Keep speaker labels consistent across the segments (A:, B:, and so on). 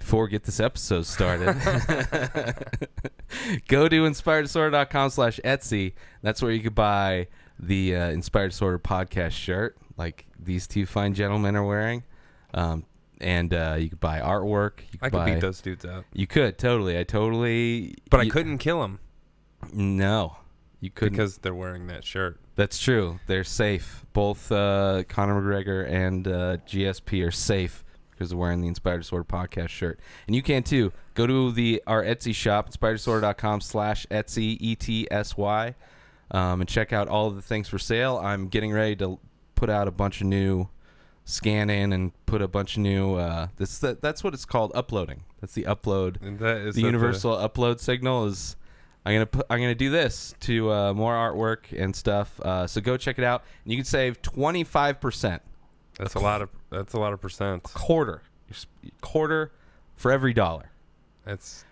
A: before we get this episode started, go to inspireddisorder.com/Etsy. That's where you could buy the Inspired Disorder podcast shirt, like these two fine gentlemen are wearing. And you could buy artwork.
B: I could beat those dudes up.
A: You could, totally.
B: But I couldn't kill them.
A: No, you couldn't.
B: Because they're wearing that shirt.
A: That's true. They're safe. Both Conor McGregor and GSP are safe because they're wearing the Inspired Disorder podcast shirt. And you can too. Go to our Etsy shop, inspireddisorder.com/Etsy, ETSY, and check out all of the things for sale. I'm getting ready to put out a bunch of new scan in and put a bunch of new that's what it's called, uploading. That's the upload. And that is the universal upload signal is I'm gonna do this to more artwork and stuff. So go check it out, and you can save 25%.
B: That's a lot of percent.
A: Quarter for every dollar.
B: That's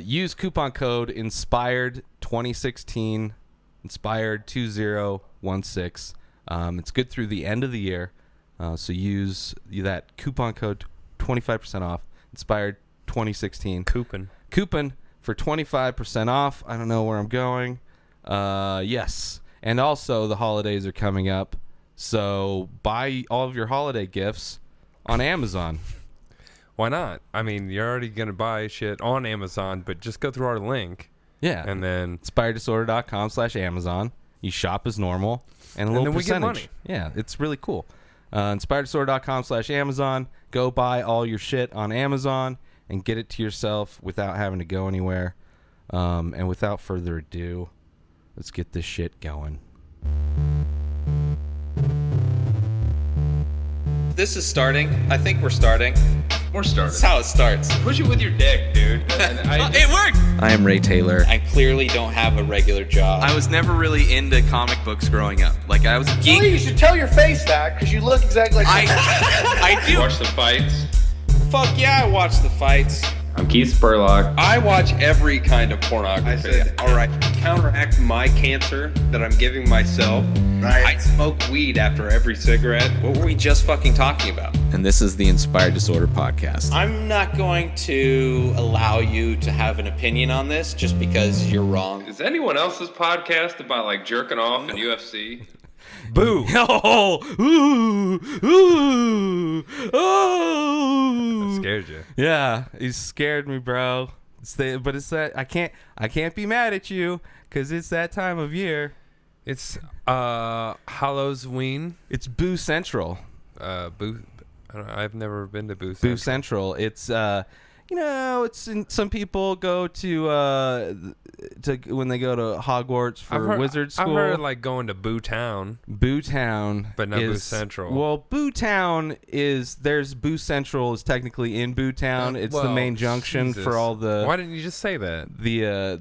A: use coupon code Inspired 2016, Inspired 2016. It's good through the end of the year. So use that coupon code, 25% off, Inspired 2016.
B: Coupon
A: for 25% off. I don't know where I'm going. Yes. And also the holidays are coming up. So buy all of your holiday gifts on Amazon.
B: Why not? I mean, you're already going to buy shit on Amazon, but just go through our link.
A: Yeah.
B: And then
A: inspireddisorder.com/Amazon. You shop as normal. And a little percentage.
B: We get money.
A: Yeah, it's really cool. Inspireddisorder.com/Amazon. Go buy all your shit on Amazon and get it to yourself without having to go anywhere. And without further ado, let's get this shit going. This is starting. I think we're starting.
C: We're starting.
A: That's how it starts.
C: Push it with your dick, dude.
A: It worked! I am Ray Taylor. I clearly don't have a regular job. I was never really into comic books growing up. Like, I was a geek.
D: Well, you should tell your face that, because you look exactly like
A: I do.
C: Watch the fights.
A: Fuck yeah, I watch the fights.
C: I'm Keith Spurlock.
E: I watch every kind of pornography.
C: I said,
E: all right, to counteract my cancer that I'm giving myself,
D: Right.
E: I smoke weed after every cigarette. What were we just fucking talking about?
A: And this is the Inspired Disorder podcast.
F: I'm not going to allow you to have an opinion on this just because you're wrong.
C: Is anyone else's podcast about like jerking off in UFC?
B: Boo!
A: Oh! Ooh! Ooh! Oh!
B: That scared you.
A: Yeah, he scared me, bro. But it's that I can't be mad at you because it's that time of year.
B: It's Halloween.
A: It's Boo Central.
B: I've never been to Boo Central.
A: Boo Central. It's it's some people go to when they go to Hogwarts for wizard school.
B: I've heard like going to Boo Town.
A: Boo Town,
B: but not Boo Central.
A: Well, Boo Town there's Boo Central is technically in Boo Town. It's the main junction for all the.
B: Why didn't you just say that?
A: The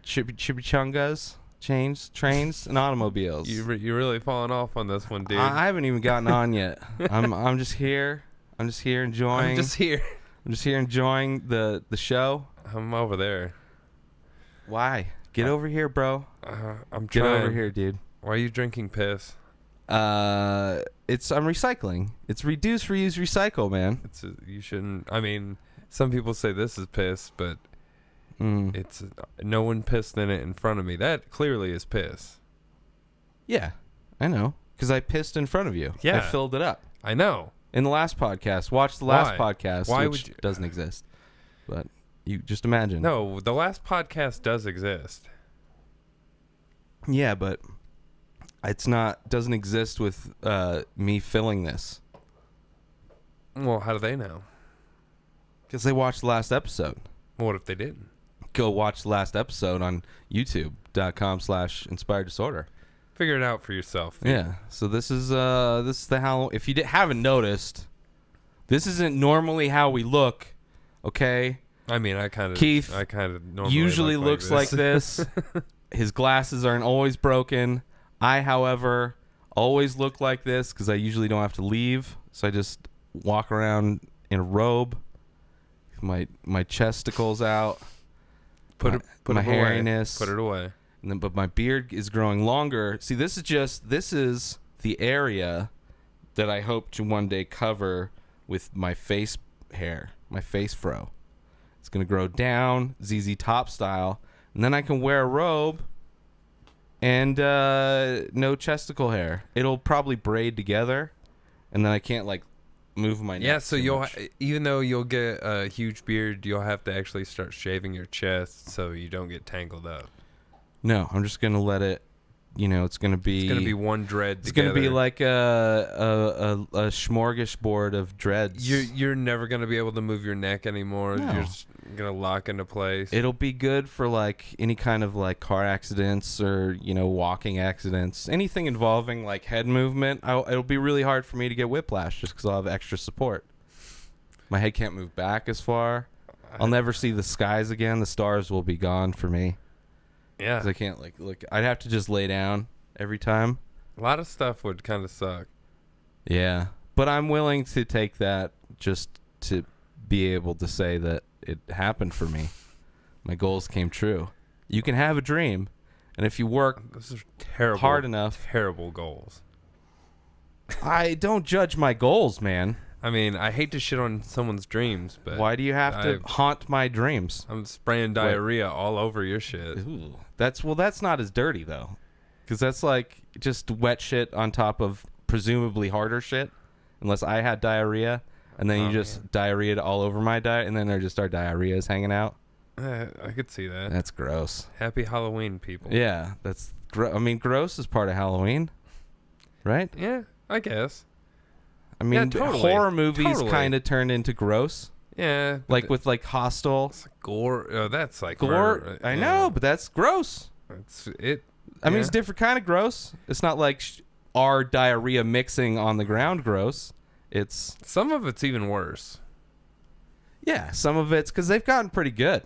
A: chimichungas, trains, and automobiles.
B: You're really falling off on this one, dude.
A: I haven't even gotten on yet. I'm just here. I'm just here enjoying.
B: I'm just here
A: enjoying the show.
B: I'm over there.
A: Why? Get over here, bro.
B: I'm trying.
A: Get over here, dude.
B: Why are you drinking piss?
A: I'm recycling. It's reduce, reuse, recycle, man.
B: You shouldn't. I mean, some people say this is piss, but it's no one pissed in it in front of me. That clearly is piss.
A: Yeah, I know, because I pissed in front of you.
B: Yeah,
A: I filled it up.
B: I know.
A: In the last podcast, watch the last podcast, which doesn't exist, but you just imagine.
B: No, the last podcast does exist.
A: Yeah, but doesn't exist with me filling this.
B: Well, how do they know?
A: Because they watched the last episode.
B: What if they didn't?
A: Go watch the last episode on youtube.com/inspired disorder.
B: Figure it out for yourself.
A: Yeah. So this is the Halloween. If you haven't noticed, this isn't normally how we look. Okay.
B: I mean,
A: Keith
B: normally
A: usually looks like this. His glasses aren't always broken. I, however, always look like this because I usually don't have to leave, so I just walk around in a robe. My chesticles out.
B: Put
A: my
B: it
A: hairiness.
B: Away. Put it away.
A: But my beard is growing longer. See, this is the area that I hope to one day cover with my face hair, my face fro. It's going to grow down, ZZ Top style, and then I can wear a robe and no chesticle hair. It'll probably braid together, and then I can't, like, move my neck.
B: Yeah, so
A: too much.
B: even though you'll get a huge beard, you'll have to actually start shaving your chest so you don't get tangled up.
A: No, I'm just going to let it, it's going to be...
B: It's going to be one dread
A: It's
B: together.
A: going to be like a smorgasbord of dreads.
B: You're never going to be able to move your neck anymore.
A: No.
B: You're just going to lock into place.
A: It'll be good for, like, any kind of, like, car accidents or, walking accidents. Anything involving, like, head movement. It'll be really hard for me to get whiplash just because I'll have extra support. My head can't move back as far. I'll never see the skies again. The stars will be gone for me.
B: Yeah.
A: 'Cause I can't, like, look. I'd have to just lay down every time.
B: A lot of stuff would kind of suck.
A: Yeah. But I'm willing to take that just to be able to say that it happened for me. My goals came true. You can have a dream, and if you work
B: Those are terrible,
A: hard enough.
B: terrible goals.
A: I don't judge my goals, man.
B: I mean, I hate to shit on someone's dreams, but
A: Why do you have to haunt my dreams?
B: I'm spraying diarrhea all over your shit.
A: Ooh. That's not as dirty though, because that's like just wet shit on top of presumably harder shit. Unless I had diarrhea, and then you just diarrheaed all over my diet, and then there just are diarrheas hanging out.
B: I could see that.
A: That's gross.
B: Happy Halloween, people.
A: Yeah, that's. I mean, gross is part of Halloween, right?
B: Yeah, I guess.
A: I mean,
B: Yeah, totally.
A: horror movies
B: Totally.
A: kind of turned into gross,
B: Yeah.
A: like with like Hostel.
B: It's like gore. Oh, that's like
A: Gore.
B: murder.
A: I
B: Yeah.
A: know, but that's gross.
B: It's it.
A: I mean,
B: yeah.
A: it's different kind of gross. It's not like our diarrhea mixing on the ground gross. It's
B: Some of it's even worse.
A: yeah, some of it's because they've gotten pretty good.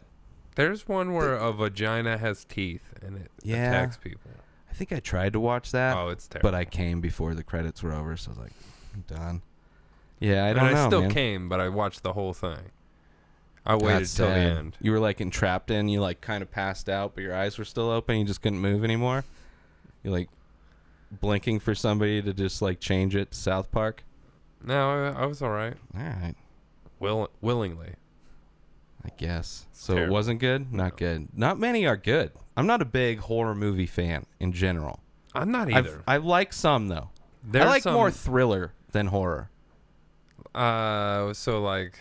B: There's one where a vagina has teeth and it
A: Yeah.
B: attacks people.
A: I think I tried to watch that,
B: Oh, it's terrible.
A: but I came before the credits were over, so I was like, I'm done. Yeah, I don't
B: and
A: know,
B: I still
A: man.
B: came, but I watched the whole thing. I waited
A: That's
B: till the
A: sad.
B: end.
A: You were like entrapped in. You like kind of passed out, but your eyes were still open. You just couldn't move anymore. You're like blinking for somebody to just like change it to South Park.
B: No, I was all right.
A: All right,
B: Willingly.
A: I guess. So it
B: Terrible.
A: wasn't good. Not good. Not many are good. I'm not a big horror movie fan in general.
B: I'm not either.
A: I like some though.
B: There's
A: I like
B: some,
A: more thriller than horror.
B: So like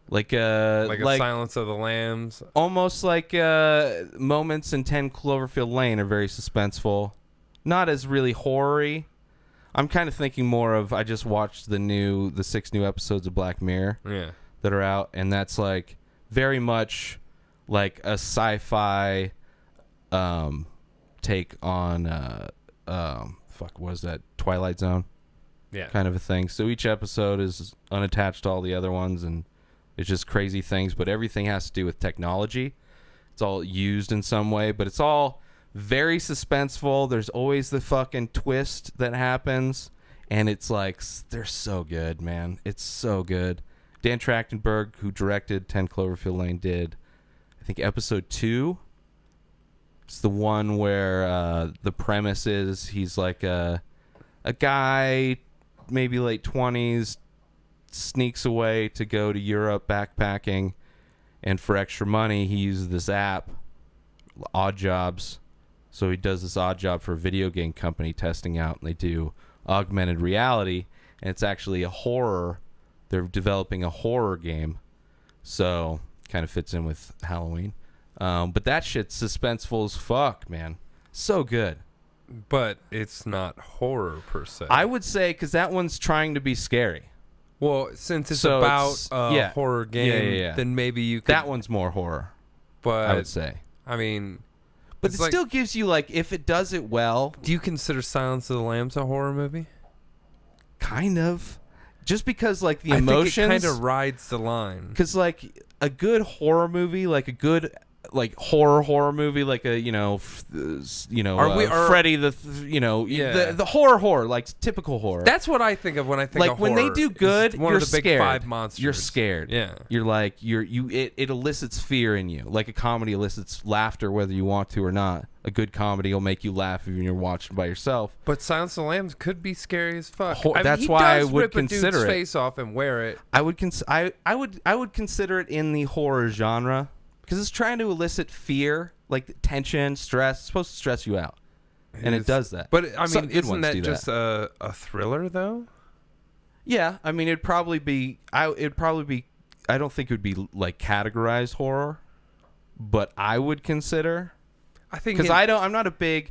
A: Like
B: a Silence of the Lambs.
A: almost like moments in 10 Cloverfield Lane are very suspenseful. Not as really horror-y. I'm kind of thinking more of, I just watched the 6 new episodes of Black Mirror
B: Yeah.
A: that are out, and that's like very much like a sci-fi take on what was that, Twilight Zone
B: Yeah.
A: kind of a thing. So each episode is unattached to all the other ones, and it's just crazy things, but everything has to do with technology. It's all used in some way, but it's all very suspenseful. There's always the fucking twist that happens, and it's like, they're so good, man. It's so good. Dan Trachtenberg, who directed 10 Cloverfield Lane, did, I think, episode 2. It's the one where the premise is he's like a guy, maybe late 20s, sneaks away to go to Europe backpacking, and for extra money he uses this app, Odd Jobs. So he does this odd job for a video game company testing out, and they do augmented reality, and it's actually a horror. They're developing a horror game, so kind of fits in with Halloween. But that shit's suspenseful as fuck, man. So good.
B: But it's not horror per se.
A: I would say, because that one's trying to be scary.
B: Well, since it's
A: So
B: about
A: it's-
B: a
A: yeah.
B: horror game,
A: Yeah.
B: then maybe you could.
A: That one's more horror,
B: but
A: I would say.
B: I mean,
A: But
B: it's
A: it
B: like-
A: still gives you, like, if it does it well,
B: do you consider Silence of the Lambs a horror movie?
A: kind of. Just because, like, the
B: I
A: emotions.
B: think it kind of rides the line.
A: Because, like, a good horror movie, like a good like horror movie, like a Freddy the horror, like typical horror.
B: That's what I think of when I think
A: like
B: of horror.
A: when they do good,
B: one
A: you're
B: of the big
A: scared.
B: 5 monsters.
A: You're scared.
B: Yeah.
A: You're like it elicits fear in you. Like a comedy elicits laughter whether you want to or not. A good comedy will make you laugh even you're watching by yourself.
B: But Silence of the Lambs could be scary as fuck.
A: That's why I would
B: rip
A: consider
B: a dude's
A: it.
B: face off and wear it.
A: I would consider it in the horror genre because it's trying to elicit fear, like tension, stress. It's supposed to stress you out, and it does that.
B: But I mean,
A: good
B: isn't
A: ones
B: that
A: do
B: just a thriller though?
A: Yeah, I mean, it'd probably be. I don't think it would be like categorized horror, but I would consider.
B: I think
A: because I'm not a big.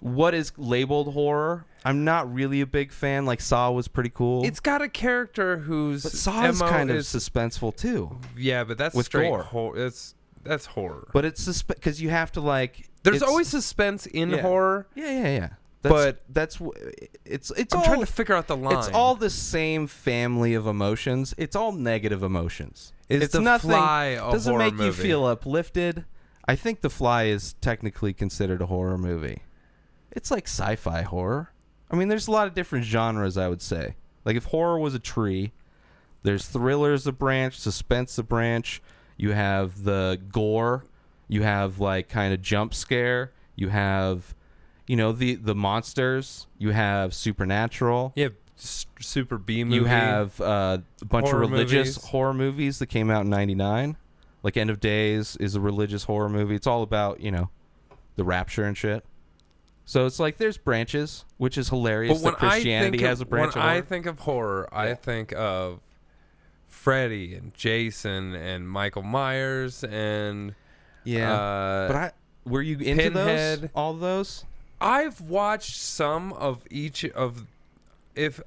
A: What is labeled horror? I'm not really a big fan. Like Saw was pretty cool.
B: It's got a character whose
A: but Saw is
B: MO
A: kind of suspenseful too.
B: Yeah, but that's
A: with
B: straight
A: gore.
B: That's horror.
A: But it's because you have to like.
B: There's always suspense in horror.
A: Yeah. It's
B: I'm
A: all
B: trying to figure out the line.
A: It's all the same family of emotions. It's all negative emotions.
B: It's
A: nothing.
B: Fly a
A: doesn't
B: horror
A: make you
B: movie?
A: feel uplifted. I think The Fly is technically considered a horror movie. It's like sci-fi horror. I mean, there's a lot of different genres, I would say. Like if horror was a tree, there's thriller as a branch, suspense a branch. You have the gore. You have like kind of jump scare. You have, the monsters. You have supernatural.
B: Yeah, super B movie.
A: You have a bunch
B: Horror
A: of religious
B: movies.
A: horror movies that came out in '99. Like End of Days is a religious horror movie. It's all about, the rapture and shit. So it's like there's branches, which is hilarious that Christianity has a branch of horror.
B: When I think of horror, I think of Freddy and Jason and Michael Myers and
A: but were you into
B: Pinhead.
A: those? All those?
B: I've watched some of each of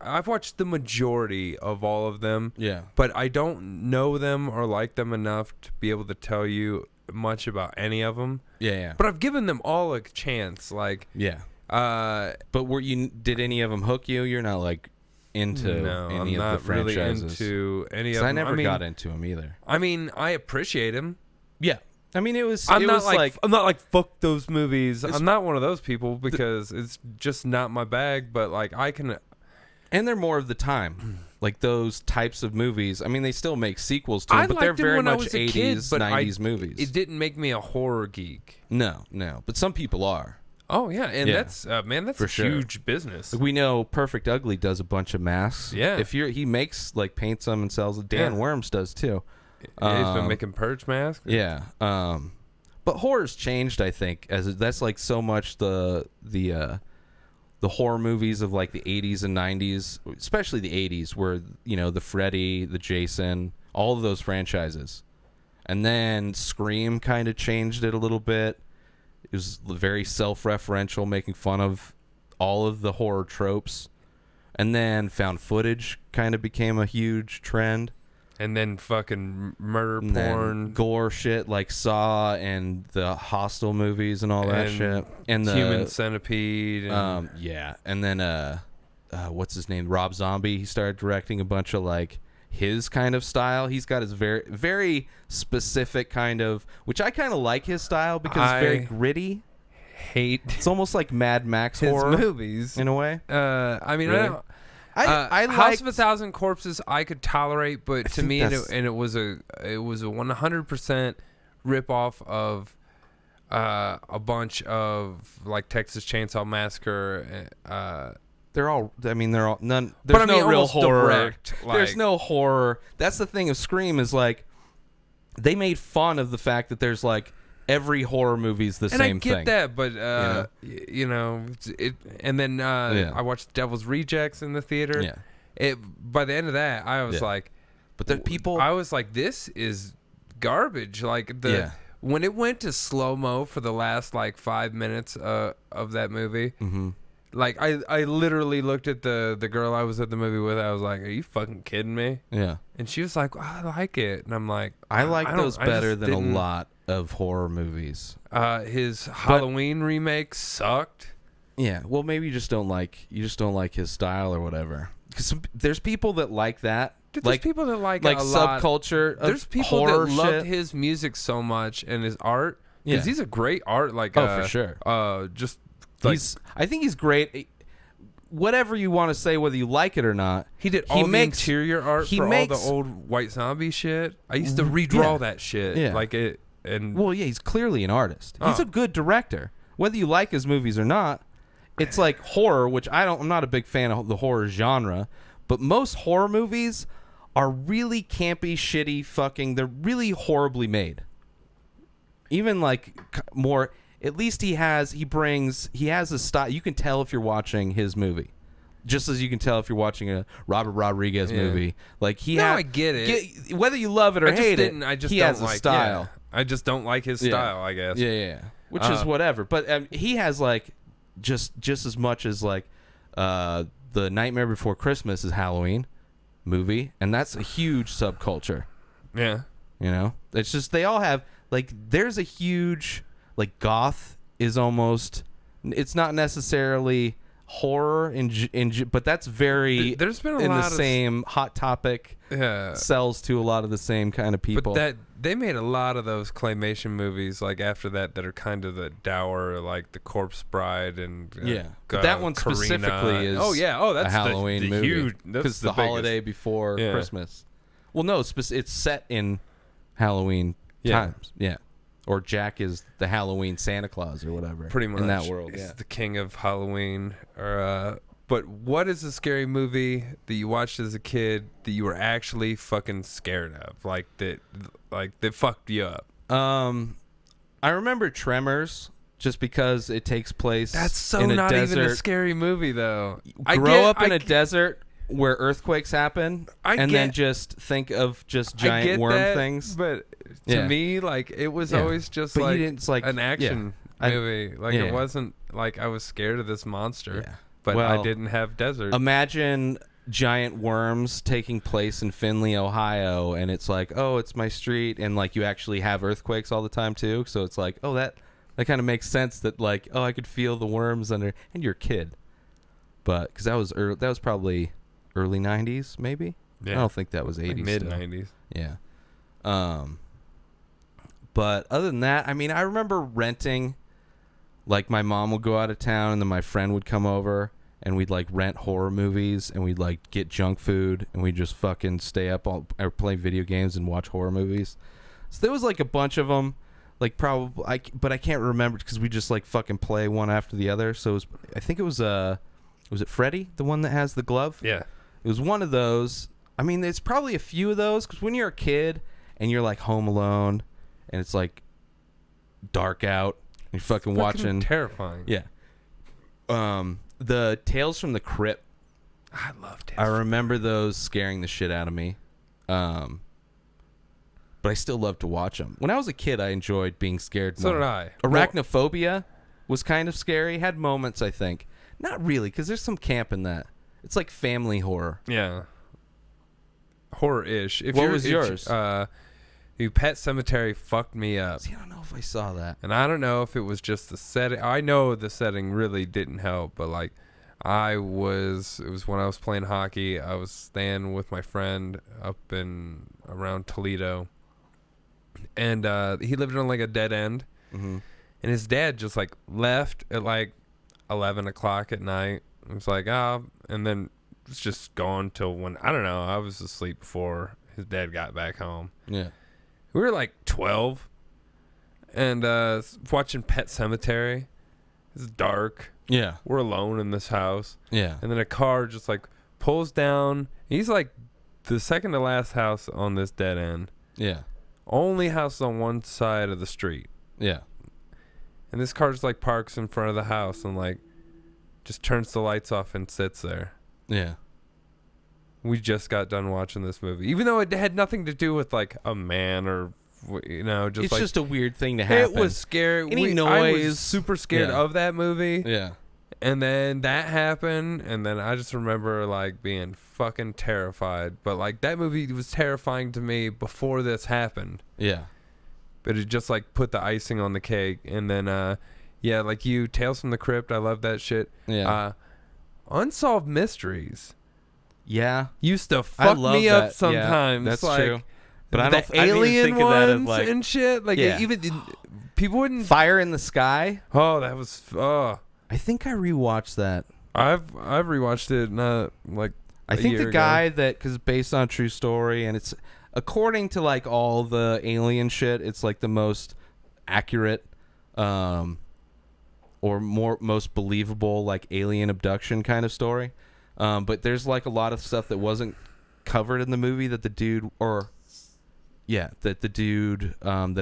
B: I've watched the majority of all of them.
A: Yeah.
B: But I don't know them or like them enough to be able to tell you much about any of them.
A: Yeah.
B: But I've given them all a chance. Like,
A: yeah. But did any of them hook you? You're not like into any of the franchises.
B: Really into any of them.
A: I never got into them either.
B: I mean, I appreciate them.
A: Yeah. I mean,
B: I'm not like fuck those movies. I'm not one of those people because it's just not my bag. But like I can,
A: and they're more of the time. Like those types of movies. I mean, they still make sequels to them, but they're very much 80s, 90s movies.
B: It didn't make me a horror geek.
A: No. But some people are.
B: Oh yeah, and that's that's
A: for
B: a
A: sure.
B: huge business.
A: We know Perfect Ugly does a bunch of masks.
B: Yeah.
A: He makes like paints them and sells them. Dan Worms does too.
B: Yeah, he's been making Purge masks.
A: Yeah. But horror's changed, I think, as that's like so much the horror movies of like the 80s and 90s, especially the 80s, were the Freddy, the Jason, all of those franchises, and then Scream kind of changed it a little bit. It was very self-referential, making fun of all of the horror tropes, and then found footage kind of became a huge trend.
B: And then fucking murder
A: And
B: porn,
A: then gore shit like Saw and the Hostel movies and all that shit, and the
B: Human Centipede. And
A: and then what's his name? Rob Zombie. He started directing a bunch of like his kind of style. He's got his very very specific kind of, which I kind of like his style because it's very gritty.
B: Hate
A: It's almost like Mad Max
B: his
A: horror
B: movies
A: in a way.
B: I mean,
A: Really? I
B: House
A: liked,
B: of a Thousand Corpses I could tolerate, but to
A: think
B: me
A: that's-
B: it was a 100% rip off of a bunch of like Texas Chainsaw Massacre.
A: they're all. I mean, they're all none.
B: But
A: There's
B: I mean,
A: no real
B: almost
A: horror.
B: direct,
A: There's
B: like-
A: no horror. That's the thing of Scream is like they made fun of the fact that there's like every horror movie's the
B: and
A: same
B: I get
A: thing.
B: that, but it. And then I watched Devil's Rejects in the theater.
A: Yeah.
B: By the end of that, I was like,
A: But the people.
B: I was like, this is garbage. Like when it went to slow mo for the last like 5 minutes of that movie.
A: Mm-hmm.
B: Like I literally looked at the girl I was at the movie with. I was like, "Are you fucking kidding me?"
A: Yeah.
B: And she was like, "I like it," and I'm like,
A: I like those
B: I
A: better
B: just
A: than a
B: didn't-
A: lot of horror movies.
B: His Halloween remake sucked.
A: Yeah. Well, maybe you just don't like his style or whatever. Because there's people that like that.
B: Dude, there's
A: like
B: people that like
A: like
B: it a lot.
A: subculture of
B: There's people
A: horror
B: that loved
A: shit.
B: his music so much and his art
A: Yeah.
B: he's a great art. Like,
A: for sure.
B: Just like
A: I think he's great. Whatever you want to say, whether you like it or not,
B: he did all the interior art for all the old White Zombie shit. I used to redraw that shit.
A: Yeah.
B: Like it. And
A: well, yeah, he's clearly an artist. He's a good director. Whether you like his movies or not, it's like horror, which I'm not a big fan of the horror genre, but most horror movies are really campy, shitty, they're really horribly made. Even like more, at least he has a style. You can tell if you're watching his movie. Just as you can tell if you're watching a Robert Rodriguez movie. Like I
B: get it.
A: Whether you love it or hate it, he has a style.
B: Yeah. I just don't like his style, I guess.
A: Yeah. Which is whatever. But he has like just as much as like the Nightmare Before Christmas is Halloween movie, and that's a huge subculture.
B: Yeah.
A: You know? It's just they all have like there's a huge like goth is almost it's not necessarily horror but that's very
B: there's been
A: in the same Hot Topic sells to a lot of the same kind of people.
B: But that they made a lot of those claymation movies like after that are kind of the dour, like The Corpse Bride and
A: but that one
B: Karina.
A: specifically is
B: that's
A: a Halloween
B: the
A: movie
B: huge,
A: because the holiday before Christmas. Well, no, it's set in Halloween times. Yeah. Or Jack is the Halloween Santa Claus or whatever.
B: Pretty much.
A: In that world,
B: He's the king of Halloween. But what is a scary movie that you watched as a kid that you were actually fucking scared of? Like that fucked you up?
A: I remember Tremors just because it takes place
B: That's so
A: in a
B: not
A: desert.
B: even a scary movie, though.
A: Grow up in a desert where earthquakes happen then just think of just giant worm things.
B: But to me, like, it was always just
A: but
B: like,
A: you didn't, like
B: an action movie. Like, it wasn't like I was scared of this monster, but I didn't have desert.
A: Imagine giant worms taking place in Findlay, Ohio, and it's like, oh, it's my street, and like you actually have earthquakes all the time too. So it's like, oh, that kind of makes sense that like, oh, I could feel the worms under, and you're a kid, but because that was probably early 90s, maybe. I don't think that was 80s.
B: Like mid 90s.
A: Yeah. But other than that, I mean, I remember renting. Like my mom would go out of town, and then my friend would come over, and we'd like rent horror movies, and we'd like get junk food, and we'd just fucking stay up or play video games and watch horror movies. So there was like a bunch of them, like probably, but I can't remember because we just like fucking play one after the other. So I think it was it Freddy, the one that has the glove?
B: Yeah.
A: It was one of those. I mean, there's probably a few of those because when you're a kid and you're like home alone and it's like dark out, and you're fucking watching.
B: Terrifying.
A: Yeah. The Tales from the Crypt.
B: I love Tales.
A: I remember those scaring the shit out of me. But I still love to watch them. When I was a kid, I enjoyed being scared more.
B: So did I.
A: Arachnophobia was kind of scary. Had moments, I think. Not really, because there's some camp in that. It's like family horror.
B: Yeah. Horror-ish.
A: What was yours?
B: Pet Cemetery fucked me up.
A: See, I don't know if I saw that.
B: And I don't know if it was just the setting. I know the setting really didn't help, but like it was when I was playing hockey. I was staying with my friend up in around Toledo. And he lived on like a dead end.
A: Mm-hmm.
B: And his dad just like left at like 11 o'clock at night. It was like, and then was just gone till when, I don't know, I was asleep before his dad got back home.
A: Yeah.
B: We were like 12 and watching Pet Cemetery. It's dark.
A: Yeah.
B: We're alone in this house.
A: Yeah.
B: And then a car just like pulls down. He's like the second to last house on this dead end.
A: Yeah.
B: Only house on one side of the street.
A: Yeah.
B: And this car just like parks in front of the house and like just turns the lights off and sits there.
A: Yeah.
B: We just got done watching this movie, even though it had nothing to do with like a man or just
A: it's
B: like,
A: just a weird thing to happen.
B: It was scary.
A: Any
B: I
A: noise,
B: was super scared of that movie.
A: Yeah.
B: And then that happened, and then I just remember like being fucking terrified. But like that movie was terrifying to me before this happened.
A: Yeah.
B: But it just like put the icing on the cake. And then like you, Tales from the Crypt, I love that shit.
A: Yeah.
B: Unsolved Mysteries.
A: Yeah.
B: Used to fuck me up sometimes.
A: Yeah, that's
B: like,
A: true. But I
B: the
A: don't. I
B: alien
A: think of that as
B: ones
A: like
B: and shit. Like
A: yeah.
B: even people wouldn't.
A: Fire in the Sky.
B: Oh, that was.
A: I think I rewatched that.
B: I've rewatched it. Not like.
A: I think the guy that, because it's based on a true story, and it's according to like all the alien shit, it's like the most accurate, or most believable like alien abduction kind of story. But there's like a lot of stuff that wasn't covered in the movie that the dude, that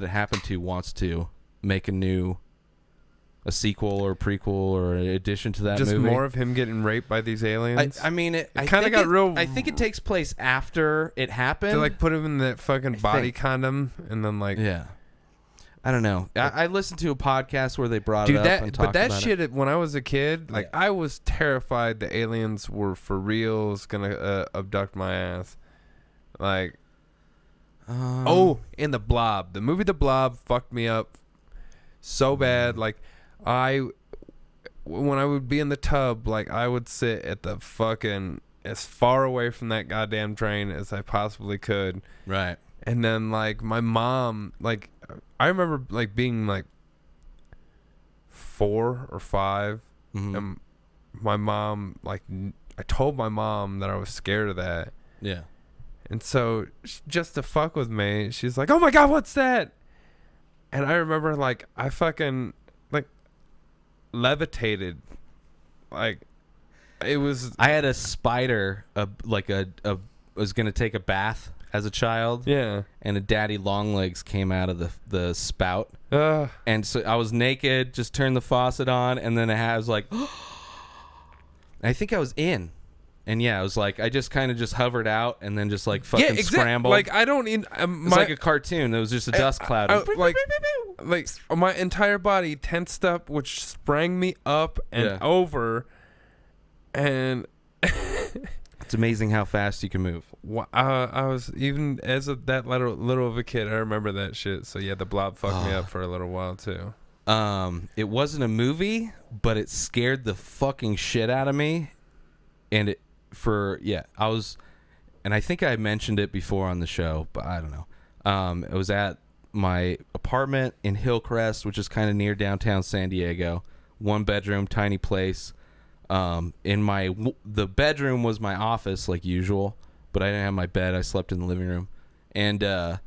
A: it happened to wants to make a sequel or prequel or an addition to that
B: just
A: movie.
B: More of him getting raped by these aliens.
A: I mean,
B: it kind of got real.
A: I think it takes place after it happened.
B: They like put him in that fucking body condom, and then like
A: I don't know. I listened to a podcast where they brought it up and talked about
B: shit. When I was a kid, like I was terrified the aliens were for reals gonna abduct my ass. Like, and the Blob. The movie The Blob fucked me up so bad. Like, when I would be in the tub, like I would sit at the fucking as far away from that goddamn train as I possibly could.
A: Right.
B: And then like my mom, like I remember like being like 4 or 5, and my mom, like I told my mom that I was scared of that.
A: Yeah.
B: And so just to fuck with me, she's like, "Oh my God, what's that?" And I remember like I fucking like levitated, like it was.
A: I had a spider, was gonna take a bath as a child.
B: Yeah.
A: And a daddy longlegs came out of the spout. And so I was naked, just turned the faucet on, and then I was like, I think I was in. And yeah, I was like, I just kind of just hovered out and then just like fucking scrambled.
B: Like I don't need.
A: It's like a cartoon. It was just a dust cloud.
B: Like my entire body tensed up, which sprang me up and over. And
A: it's amazing how fast you can move.
B: I was even as that little of a kid. I remember that shit. So yeah, the Blob fucked me up for a little while too.
A: It wasn't a movie, but it scared the fucking shit out of me. And I think I mentioned it before on the show, but I don't know. It was at my apartment in Hillcrest, which is kind of near downtown San Diego. 1 bedroom, tiny place. The bedroom was my office like usual, but I didn't have my bed. I slept in the living room. And it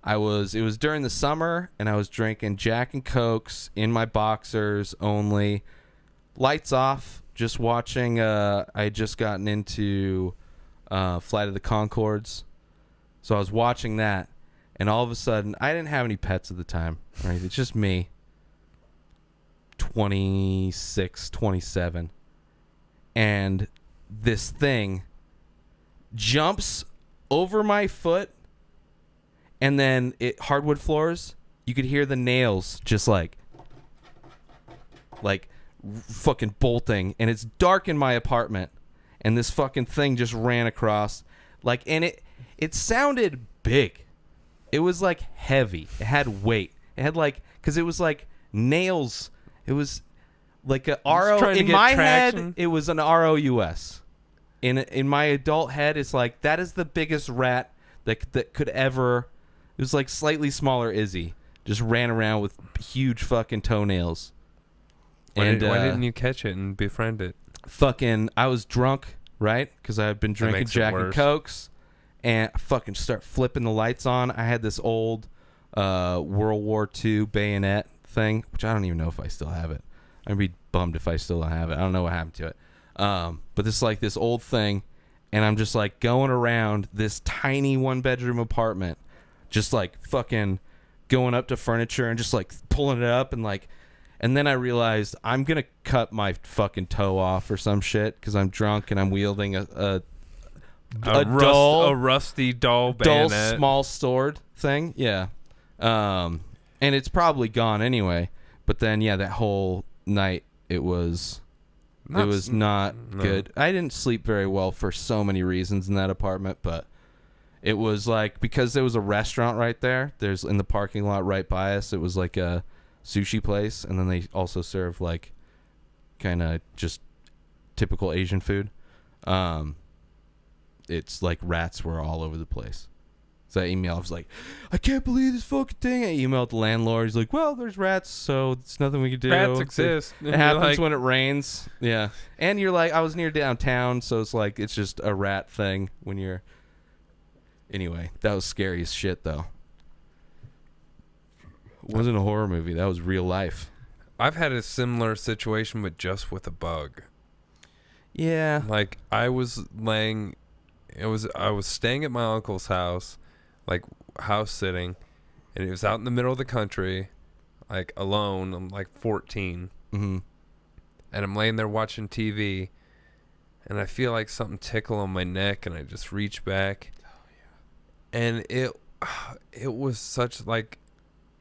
A: was during the summer, and I was drinking Jack and Cokes in my boxers only, lights off, just watching. I had just gotten into Flight of the Conchords, so I was watching that, and all of a sudden, I didn't have any pets at the time, right? It's just me, 26, 27, and this thing jumps over my foot, and then hardwood floors, you could hear the nails just like fucking bolting, and it's dark in my apartment, and this fucking thing just ran across, and it sounded big. It was like heavy. It had weight. It had because it was like nails. It was like a RO. In my head, it was an ROUS. In my adult head, it's like that is the biggest rat that could ever. It was like slightly smaller Izzy. Just ran around with huge fucking toenails.
B: Why didn't you catch it and befriend it?
A: I was drunk, right? Because I had been drinking Jack and Cokes, and I fucking start flipping the lights on. I had this old World War II bayonet thing, which I don't even know if I still have it. I'd be bummed if I still don't have it. I don't know what happened to it. But this old thing, and I'm just like going around this tiny 1-bedroom apartment, just like fucking going up to furniture and just like pulling it up and then I realized I'm going to cut my fucking toe off or some shit because I'm drunk and I'm wielding a
B: rusty dull bayonet.
A: Small sword thing. Yeah. And it's probably gone anyway. But then, yeah, that whole night it was not good. I didn't sleep very well for so many reasons in that apartment, but it was like because there was a restaurant right there. There's in the parking lot right by us. It was like a sushi place, and then they also serve like kind of just typical Asian food. It's like rats were all over the place, So I emailed. I was like, I can't believe this fucking thing. I emailed the landlord. He's like, well, there's rats, so it's nothing we can do.
B: Rats exist.
A: It happens when it rains. Yeah. And you're like, I was near downtown, so it's like, it's just a rat thing when you're... Anyway, that was scary as shit, though. It wasn't a horror movie. That was real life.
B: I've had a similar situation, but just with a bug.
A: Yeah.
B: Like, I was staying at my uncle's house, like house sitting, and it was out in the middle of the country, like alone. I'm like 14,
A: Mm-hmm.
B: and I'm laying there watching TV, and I feel like something tickle on my neck, and I just reach back, and it was such like,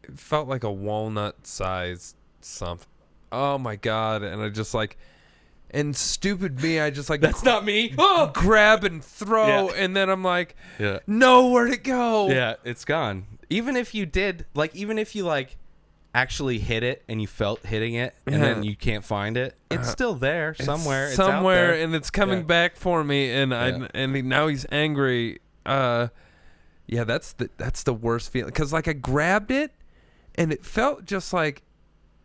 B: it felt like a walnut sized something. Oh my God. And I just like, and stupid me, I just like,
A: That's not me.
B: grab and throw.
A: Yeah.
B: And then I'm like,
A: Yeah.
B: no, where'd it go?
A: Yeah, it's gone. Even if you did, like, even if you, like, actually hit it and you felt hitting it and then you can't find it, it's still there somewhere. It's out there.
B: And it's coming back for me. And now he's angry. Yeah, that's the worst feeling. Because, like, I grabbed it and it felt just like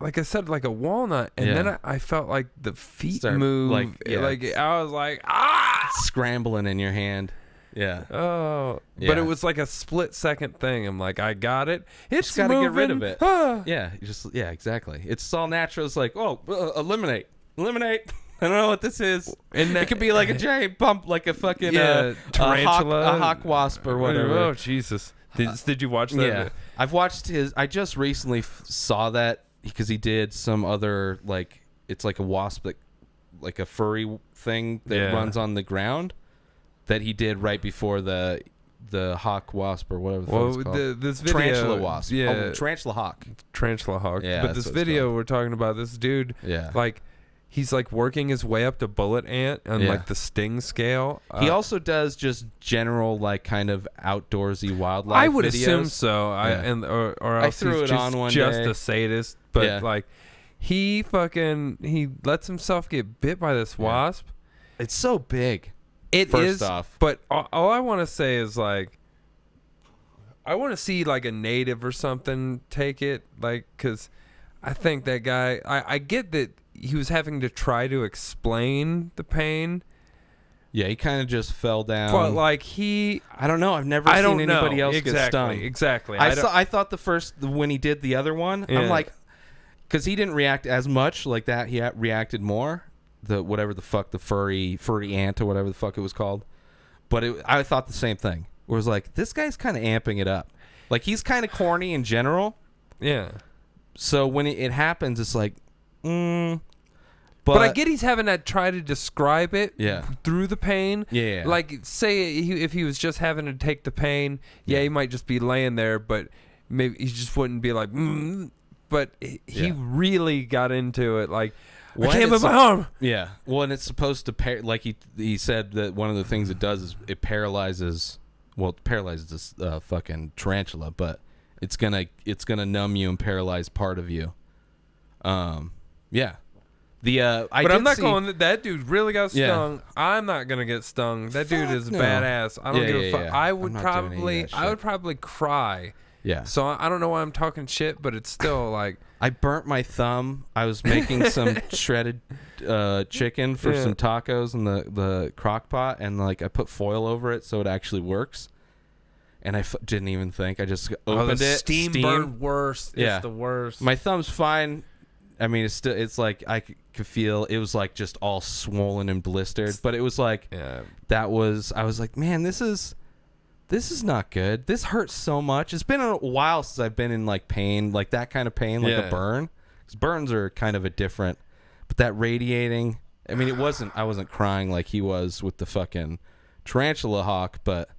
B: I said, like a walnut. And then I felt like the feet move. Like I was like,
A: scrambling in your hand. Yeah.
B: Oh.
A: Yeah.
B: But it was like a split second thing. I'm like, I got it. It's
A: Just gotta
B: moving.
A: get rid of it.
B: Ah.
A: Yeah. Exactly. It's all natural. It's like, eliminate. I don't know what this is.
B: And
A: it could be like a giant bump, like a fucking
B: tarantula,
A: a hawk wasp or whatever.
B: Oh Jesus! Did you watch that?
A: Yeah, I've watched his. I just recently saw that because he did some other, like, it's like a wasp that, like a furry thing that runs on the ground that he did right before the hawk wasp or whatever the fuck it's called.
B: This video,
A: tarantula wasp.
B: Yeah,
A: tarantula hawk.
B: Tarantula hawk.
A: Yeah,
B: but this video we're talking about, this dude, like, he's like working his way up to bullet ant on like the sting scale.
A: He also does just general, like, kind of outdoorsy wildlife.
B: I would
A: videos.
B: assume so.
A: Yeah.
B: Or else
A: I threw
B: he's
A: it on one
B: just
A: day.
B: a sadist. But like, he lets himself get bit by this wasp.
A: It's so big.
B: It
A: First
B: is,
A: off,
B: but all I want to say is, like, I want to see like a native or something take it, like, because I think that guy. I get that he was having to try to explain the pain.
A: Yeah, he kind of just fell down.
B: But like
A: I don't know. I've never seen anybody else get stung.
B: Exactly.
A: I thought when he did the other one, I'm like, because he didn't react as much like that. He reacted more. Whatever the fuck, the furry ant or whatever the fuck it was called. But I thought the same thing. Where it was like, this guy's kind of amping it up. Like, he's kind of corny in general.
B: Yeah.
A: So when it happens, it's like,
B: But I get he's having to try to describe it through the pain.
A: Yeah.
B: Like, say if he was just having to take the pain, he might just be laying there, but maybe he just wouldn't be like, But he really got into it. Like, I can't move my arm.
A: Yeah. Well, and it's supposed to, like he said that one of the things it does is it paralyzes this fucking tarantula, but it's gonna numb you and paralyze part of you. Yeah.
B: I'm not going. That dude really got stung. I'm not gonna get stung. That dude is badass. I don't give a fuck.
A: Yeah.
B: I would probably cry.
A: Yeah.
B: So I don't know why I'm talking shit, but it's still like,
A: I burnt my thumb. I was making some shredded chicken for some tacos in the crock pot, and like I put foil over it so it actually works. And I didn't even think. I just opened it.
B: Steam burn worse. It's the worst.
A: My thumb's fine. I mean, it's like I could feel it was like just all swollen and blistered, but it was like I was like, man, this is not good. This hurts so much. It's been a while since I've been in like pain, like that kind of pain, like a burn. 'Cause burns are kind of a different, but that radiating. I mean, I wasn't crying like he was with the fucking tarantula hawk, but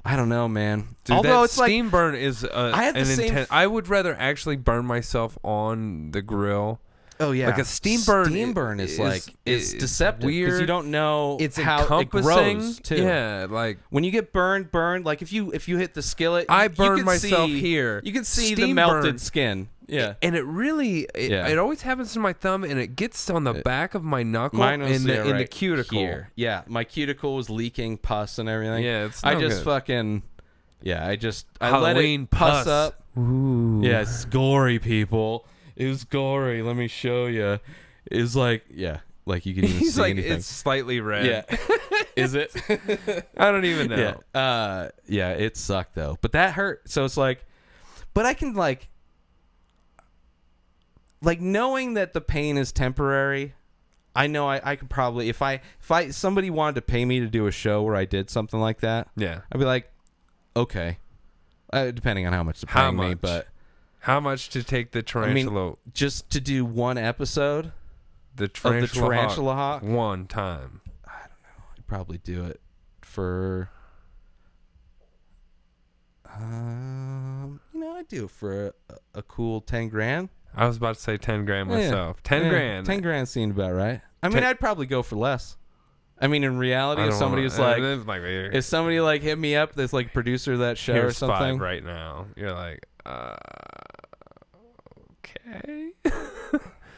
A: I don't know, man.
B: Dude,
A: although
B: that
A: it's
B: steam
A: like,
B: burn is
A: I had the same.
B: I would rather actually burn myself on the grill.
A: Oh yeah,
B: like a steam burn.
A: Steam burn is like it's deceptive because you don't know
B: it's
A: how
B: encompassing.
A: It grows too.
B: Yeah, like
A: when you get burned. Like if you hit the skillet,
B: I
A: you
B: burn
A: can
B: myself
A: see,
B: here.
A: You can see
B: Steam
A: the melted
B: burn.
A: skin. Yeah,
B: and it really it always happens to my thumb, and it gets on the back of my knuckle
A: in
B: the cuticle.
A: Here. Yeah, my cuticle was leaking pus and everything.
B: Yeah, it's
A: I just fucking. Yeah, I
B: Halloween
A: let it pus
B: pus.
A: up.
B: Ooh.
A: Yeah, it's gory, people. It was gory. Let me show you. It was like, yeah, like you can even
B: He's
A: see
B: like,
A: anything.
B: it's slightly red.
A: Yeah. Is it?
B: I don't even know.
A: Yeah. Yeah, it sucked though. But that hurt. So it's like, but I can like knowing that the pain is temporary. I know I could probably if somebody wanted to pay me to do a show where I did something like that.
B: Yeah.
A: I'd be like, okay, depending on how much they're paying me, but
B: how much to take the tarantula?
A: Just to do one episode
B: of the tarantula
A: hawk
B: one time.
A: I don't know. I'd probably do it for. I'd do it for a cool 10 grand.
B: I was about to say 10 grand myself. 10 grand.
A: 10 grand seemed about right. I mean, I'd probably go for less. I mean, in reality, if somebody was like, if somebody like hit me up, that's like producer of that show
B: here's
A: or something,
B: 5 right now. You're like, okay.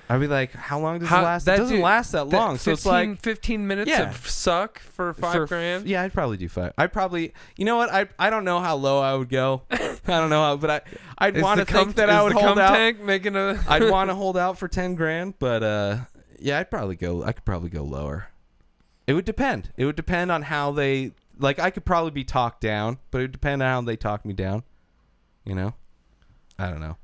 A: I'd be like, how long does it last? It doesn't last that long. So it's like
B: 15 minutes of suck for 5 grand.
A: Yeah, I'd probably do 5. I'd probably, you know what? I don't know how low I would go. I don't know how, but I'd want to think that I would hold out.
B: Tank making a
A: I'd want to hold out for 10 grand, but yeah, I could probably go lower. It would depend. It would depend on how they I could probably be talked down, but it would depend on how they talk me down. You know? I don't know.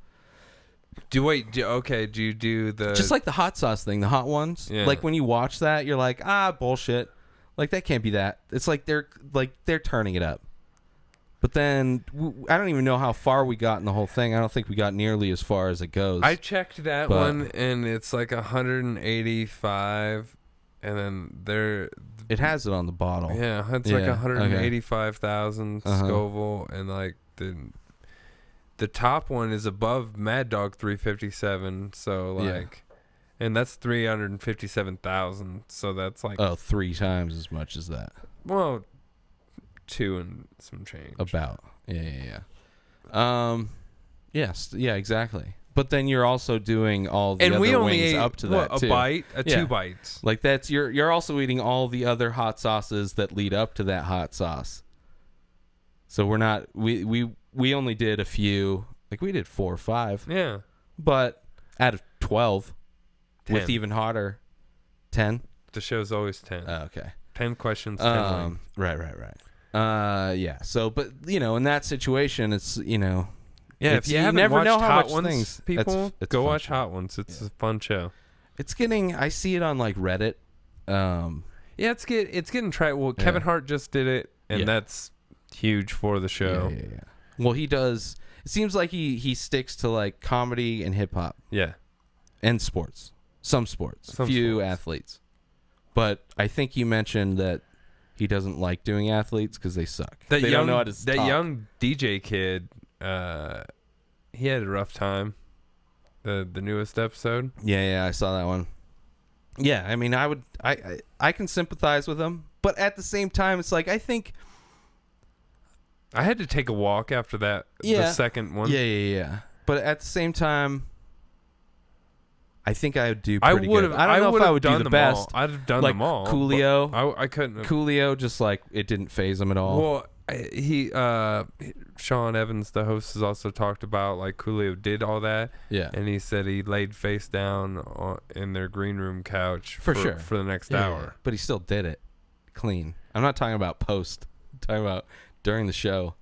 B: Do you do the
A: just like the hot sauce thing, the hot ones?
B: Yeah.
A: Like when you watch that, you're like, bullshit. Like that can't be that. It's like they're turning it up. But then I don't even know how far we got in the whole thing. I don't think we got nearly as far as it goes.
B: I checked that one and it's like 185 and then
A: it has it on the bottle.
B: Yeah, it's like 185,000 Scoville and like the top one is above Mad Dog 357, so like and that's 357,000, so that's like
A: 3 times as much as that.
B: Well, 2 and some change.
A: About. Yeah. Yes, yeah, exactly. But then you're also doing all the other wings up to that too.
B: A bite, 2 bites.
A: Like that's you're also eating all the other hot sauces that lead up to that hot sauce. So we're not we only did a few, like we did 4 or 5.
B: Yeah.
A: But out of 12
B: 10.
A: with even hotter 10.
B: The show's always 10.
A: Okay.
B: 10 questions, 10 wings.
A: Right. Yeah. So but in that situation it's
B: yeah, if you haven't
A: never
B: watched
A: know how
B: Hot
A: much
B: Ones,
A: things
B: people,
A: it's
B: go
A: fun
B: watch
A: show.
B: Hot Ones. It's a fun show.
A: I see it on like Reddit.
B: Yeah, it's getting tried. Well, Kevin Hart just did it, and that's huge for the show.
A: Yeah. Well, he does. It seems like he sticks to like comedy and hip hop.
B: Yeah.
A: And sports. Some sports. Few athletes. But I think you mentioned that he doesn't like doing athletes because they suck. They don't know how to talk.
B: That young DJ kid, he had a rough time. The newest episode.
A: Yeah, I saw that one. Yeah, I mean, I can sympathize with him, but at the same time, it's like I think
B: I had to take a walk after that.
A: Yeah.
B: The second one.
A: Yeah. But at the same time, I think I would do pretty good. I don't know if I would do the best.
B: I'd have done
A: like
B: them all.
A: Coolio.
B: I couldn't have.
A: Coolio, just like it didn't phase him at all.
B: Well, Sean Evans, the host, has also talked about like Coolio did all that.
A: Yeah.
B: And he said he laid face down in their green room couch
A: for sure
B: for the next hour.
A: Yeah. But he still did it clean. I'm not talking about post. I'm talking about during the show,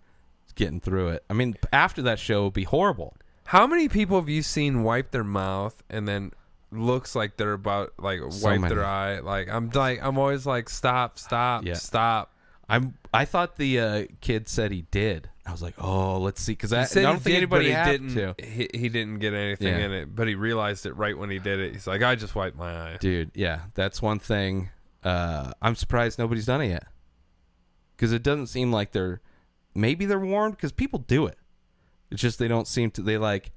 A: getting through it. I mean, after that show would be horrible.
B: How many people have you seen wipe their mouth and then looks like they're about like wipe their eye? I'm always like stop.
A: I thought the kid said he did. I was like, oh, let's see, because I don't think anybody had to.
B: He didn't get anything in it, but he realized it right when he did it. He's like, I just wiped my eye,
A: dude. Yeah, that's one thing. I'm surprised nobody's done it yet, because it doesn't seem like maybe they're warned, because people do it. It's just they don't seem to. They like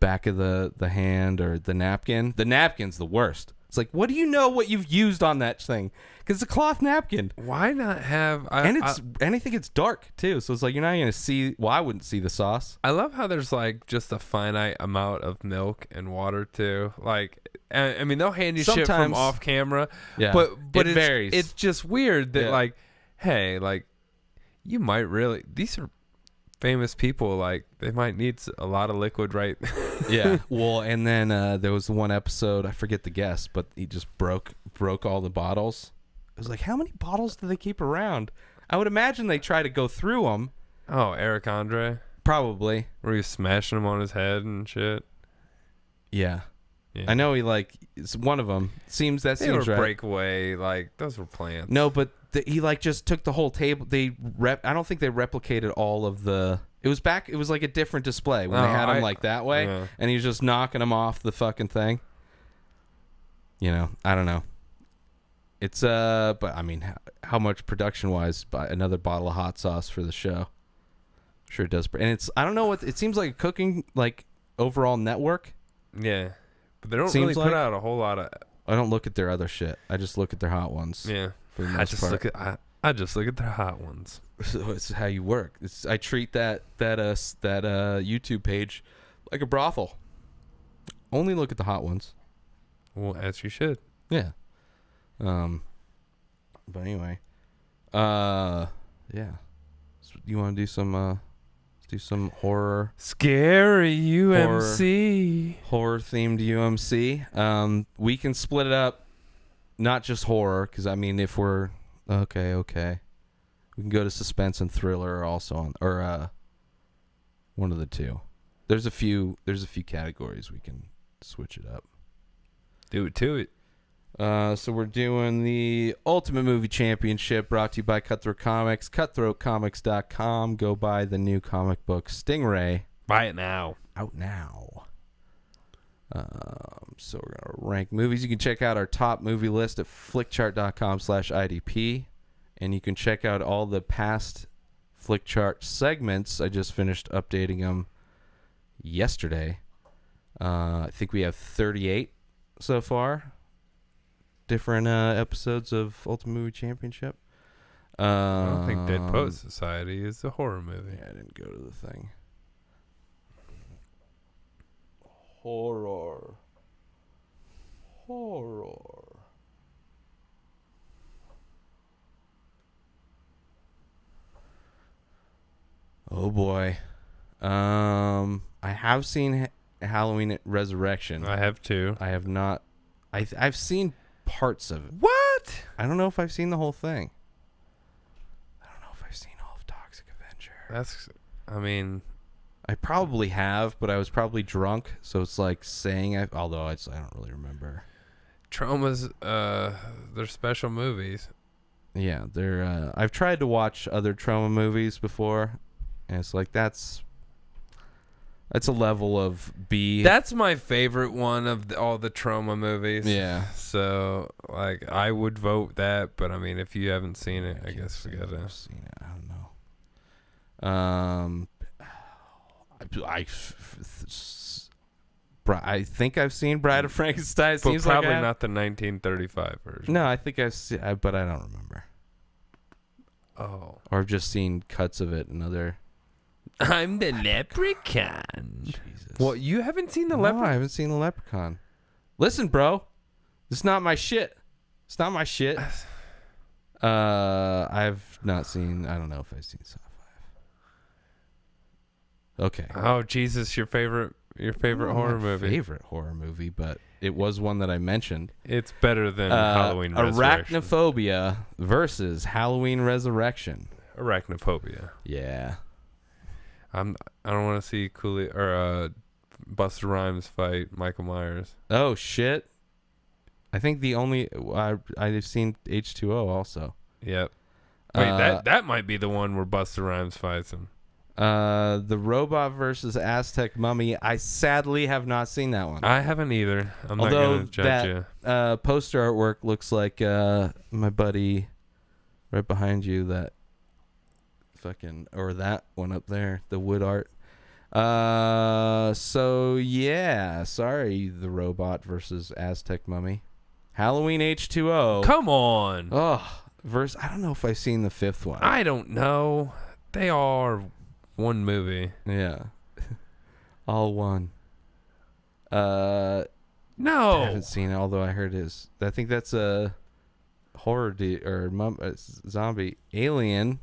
A: back of the hand or the napkin. The napkin's the worst. It's like, what do you know what you've used on that thing? Because it's a cloth napkin.
B: Why not have?
A: And I think it's dark too, so it's like you're not gonna see. Well, I wouldn't see the sauce.
B: I love how there's like just a finite amount of milk and water too. Like, I mean, they'll hand you shit from off camera.
A: Yeah,
B: but
A: it varies.
B: It's just weird that like, hey, like, you might really. These are famous people, like they might need a lot of liquid, right?
A: Yeah. Well, and then there was one episode, I forget the guest, but he just broke all the bottles. I was like, how many bottles do they keep around? I would imagine they try to go through them.
B: Oh, Eric Andre,
A: Probably.
B: where he was smashing him on his head and shit.
A: Yeah.
B: Yeah.
A: I know he it's one of them. Seems
B: They
A: seems
B: were
A: right.
B: breakaway, like those were plants.
A: No, but he just took the whole table. I don't think they replicated all of the. It was like a different display when they had him like that way,
B: yeah.
A: and he was just knocking them off the fucking thing. I don't know. It's but I mean, how much production wise? Another bottle of hot sauce for the show. Sure it does, and it's I don't know what it seems like a cooking overall network.
B: Yeah, but they don't
A: Seems
B: really put out a whole lot of.
A: I don't look at their other shit. I just look at their hot ones.
B: Yeah,
A: for the
B: I
A: most
B: just
A: part.
B: look at I just look at their hot ones.
A: So it's how you work. I treat that YouTube page like a brothel. Only look at the hot ones.
B: Well, as you should.
A: Yeah. But anyway, yeah. So you want to do some horror?
B: Scary UMC.
A: Horror themed UMC. We can split it up, not just horror, because I mean, if we're okay, we can go to suspense and thriller also or one of the two. There's a few categories we can switch it up.
B: Do it to it.
A: So we're doing the Ultimate Movie Championship, brought to you by Cutthroat Comics. CutthroatComics.com. Go buy the new comic book Stingray.
B: Buy it now.
A: Out now. So we're going to rank movies. You can check out our top movie list at flickchart.com/IDP. And you can check out all the past Flickchart segments. I just finished updating them yesterday. I think we have 38 so far. Different episodes of Ultimate Movie Championship.
B: I don't think Dead Poet Society is a horror movie.
A: Yeah, I didn't go to the thing. Horror. Oh boy. I have seen Halloween Resurrection.
B: I have too.
A: I have not. I've seen parts of it.
B: What?
A: I don't know if I've seen the whole thing. I don't know if I've seen all of Toxic Avenger. I probably have, but I was probably drunk, so it's like saying I don't really remember.
B: Trauma's they're special movies.
A: Yeah, they're I've tried to watch other trauma movies before, and it's like that's a level of B.
B: That's my favorite one of all the trauma movies.
A: Yeah.
B: So like I would vote that, but I mean if you haven't seen it, I guess we gotta.
A: I've seen it. I don't know. I think I've seen Bride of Frankenstein. It
B: But
A: seems
B: probably
A: like
B: not the 1935 version.
A: No, I think I've seen, but I don't remember.
B: Oh.
A: Or I've just seen cuts of it and other.
B: I'm the leprechaun.
A: Jesus.
B: What, you haven't seen the
A: No,
B: leprechaun?
A: I haven't seen the Leprechaun. Listen, bro, it's not my shit. It's not my shit. I've not seen. I don't know if I've seen Saw 5. Okay.
B: Oh Jesus, your favorite horror movie.
A: Favorite horror movie, but it was one that I mentioned.
B: It's better than Halloween Resurrection.
A: Arachnophobia versus Halloween Resurrection.
B: Arachnophobia.
A: Yeah.
B: I don't want to see Cooley or Busta Rhymes fight Michael Myers.
A: Oh shit. I think the only I've seen H2O also.
B: Yep. Wait, that might be the one where Busta Rhymes fights him.
A: The Robot versus Aztec Mummy. I sadly have not seen that one.
B: I haven't either. I'm not
A: Although
B: gonna judge you.
A: that poster artwork looks like my buddy right behind you, that that one up there, the wood art. So yeah, sorry, the Robot versus Aztec Mummy. Halloween H2O.
B: Come on.
A: Oh, I don't know if I've seen the fifth one.
B: I don't know. They are one movie.
A: Yeah. All one.
B: No.
A: I haven't seen it, although I heard I think that's a horror zombie alien.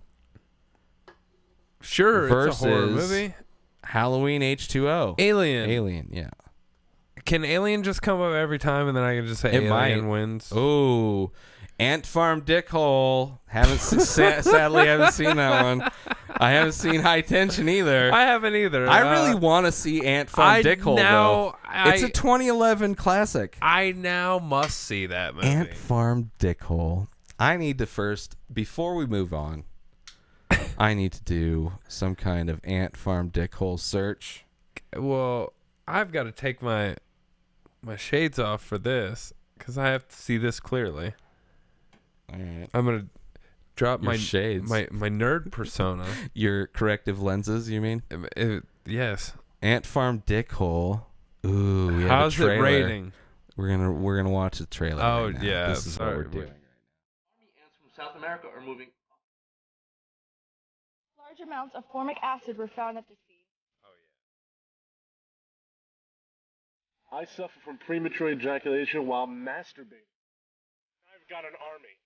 B: Sure, it's a horror
A: versus
B: movie.
A: Halloween H2O.
B: Alien.
A: Yeah.
B: Can Alien just come up every time and then I can just say
A: It
B: Alien
A: might.
B: wins?
A: Oh, Ant Farm Dickhole. Sadly haven't seen that one. I haven't seen High Tension either.
B: I haven't either.
A: I really want to see Ant Farm Dickhole, though. It's a 2011 classic.
B: I now must see that movie.
A: Ant Farm Dickhole. I need to first, before we move on, I need to do some kind of Ant Farm Dickhole search.
B: Well, I've got to take my shades off for this because I have to see this clearly.
A: All right.
B: I'm gonna drop
A: Your
B: my
A: shades.
B: my nerd persona.
A: Your corrective lenses, you mean?
B: Yes.
A: Ant Farm Dickhole. Ooh, we have
B: How's
A: a
B: it
A: trailer.
B: rating?
A: We're gonna watch the trailer.
B: Oh,
A: right now.
B: yeah,
A: This is
B: sorry,
A: what we're doing.
D: Army ants from South America are moving.
G: Large amounts of formic acid were found at the scene.
H: I suffer from premature ejaculation while masturbating. I've got an army.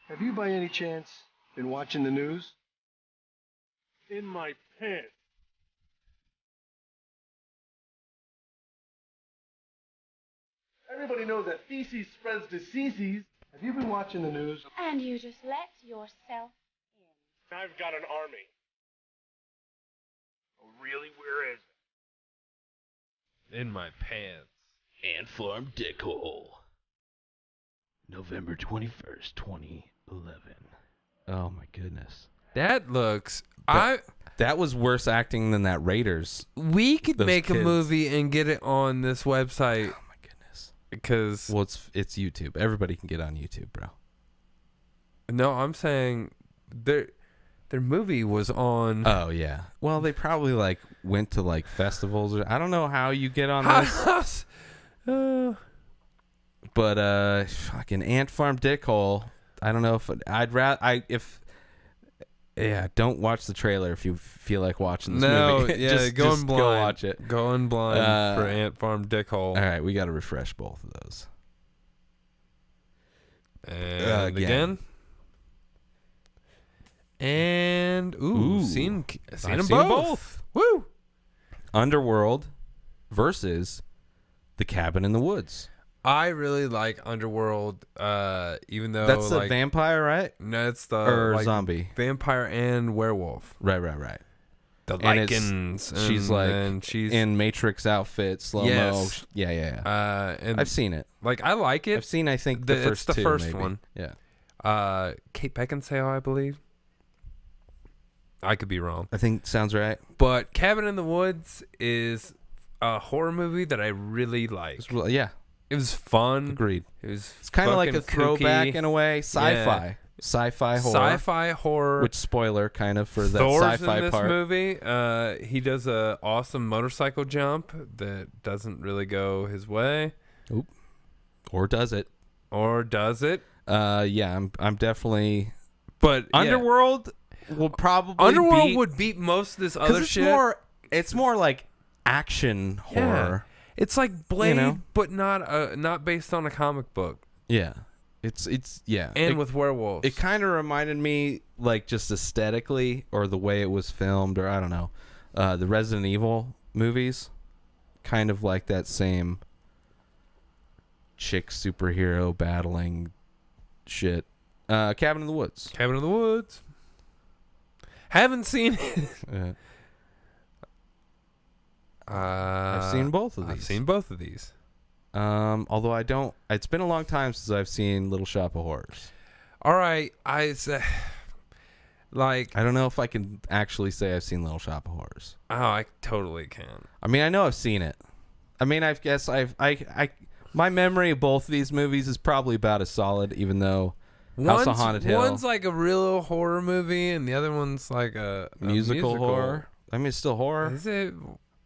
I: Have you by any chance been watching the news?
H: In my pants.
D: Everybody knows that feces spreads diseases.
I: Have you been watching the news?
G: And you just let yourself in.
H: I've got an army.
D: Oh, really? Where is it?
B: In my pants.
J: Ant Farm Dickhole. November 21st, 2011.
A: Oh my goodness.
B: That looks.
A: That was worse acting than that Raiders.
B: We could
A: Those
B: make a
A: kids.
B: movie and get it on this website
A: Oh my goodness.
B: because.
A: Well, it's YouTube. Everybody can get on YouTube, bro.
B: No, I'm saying their movie was on.
A: Oh yeah. Well, they probably like went to like festivals or I don't know how you get on this. But fucking Ant Farm Dickhole. I don't know if I'd rather don't watch the trailer if you feel like watching this movie.
B: Yeah,
A: just go watch it.
B: Going blind for Ant Farm Dickhole.
A: All right, we got to refresh both of those.
B: And again. And seen
A: I've
B: them
A: seen
B: both. Woo!
A: Underworld versus The Cabin in the Woods.
B: I really like Underworld, even though
A: That's the
B: like,
A: vampire, right?
B: No, it's the
A: Or
B: like,
A: zombie.
B: vampire and werewolf.
A: Right.
B: The
A: And it's-
B: Lycans.
A: She's like
B: she's
A: in Matrix outfit, slow mo.
B: Yes.
A: Yeah.
B: and
A: I've seen it.
B: like I like it.
A: I've seen, I think, the
B: It's
A: first
B: the
A: two,
B: first
A: maybe.
B: one.
A: Yeah.
B: Kate Beckinsale, I believe. I could be wrong.
A: I think sounds right.
B: But Cabin in the Woods is a horror movie that I really like.
A: Yeah.
B: It was fun.
A: Agreed.
B: It was
A: It's kind of like a
B: fucking
A: throwback
B: kooky.
A: in a way. Sci-fi. Sci-fi horror.
B: Sci-fi horror.
A: Which, spoiler, kind of, for that
B: Thor's
A: sci-fi
B: in this
A: part.
B: movie. He does a awesome motorcycle jump that doesn't really go his way.
A: Oop. Or does it?
B: Or does it?
A: Yeah, I'm definitely...
B: But yeah.
A: Underworld will probably
B: Underworld
A: beat...
B: would beat most of this other
A: it's
B: shit.
A: It's more like action horror.
B: It's like Blade,
A: You know?
B: but not based on a comic book.
A: Yeah. It's yeah.
B: And with werewolves.
A: It kind of reminded me, like, just aesthetically, or the way it was filmed, or I don't know, the Resident Evil movies, kind of like that same chick superhero battling shit. Cabin in the Woods.
B: Cabin in the Woods. Haven't seen it.
A: I've seen both of these.
B: I've seen both of these.
A: Although I don't. It's been a long time since I've seen Little Shop of Horrors.
B: All right, I
A: don't know if I can actually say I've seen Little Shop of Horrors.
B: Oh, I totally can.
A: I mean, I know I've seen it. I mean, I guess my memory of both of these movies is probably about as solid, even though House on Haunted Hill.
B: One's like a real horror movie, and the other one's like a
A: musical horror. I mean, it's still horror.
B: Is it?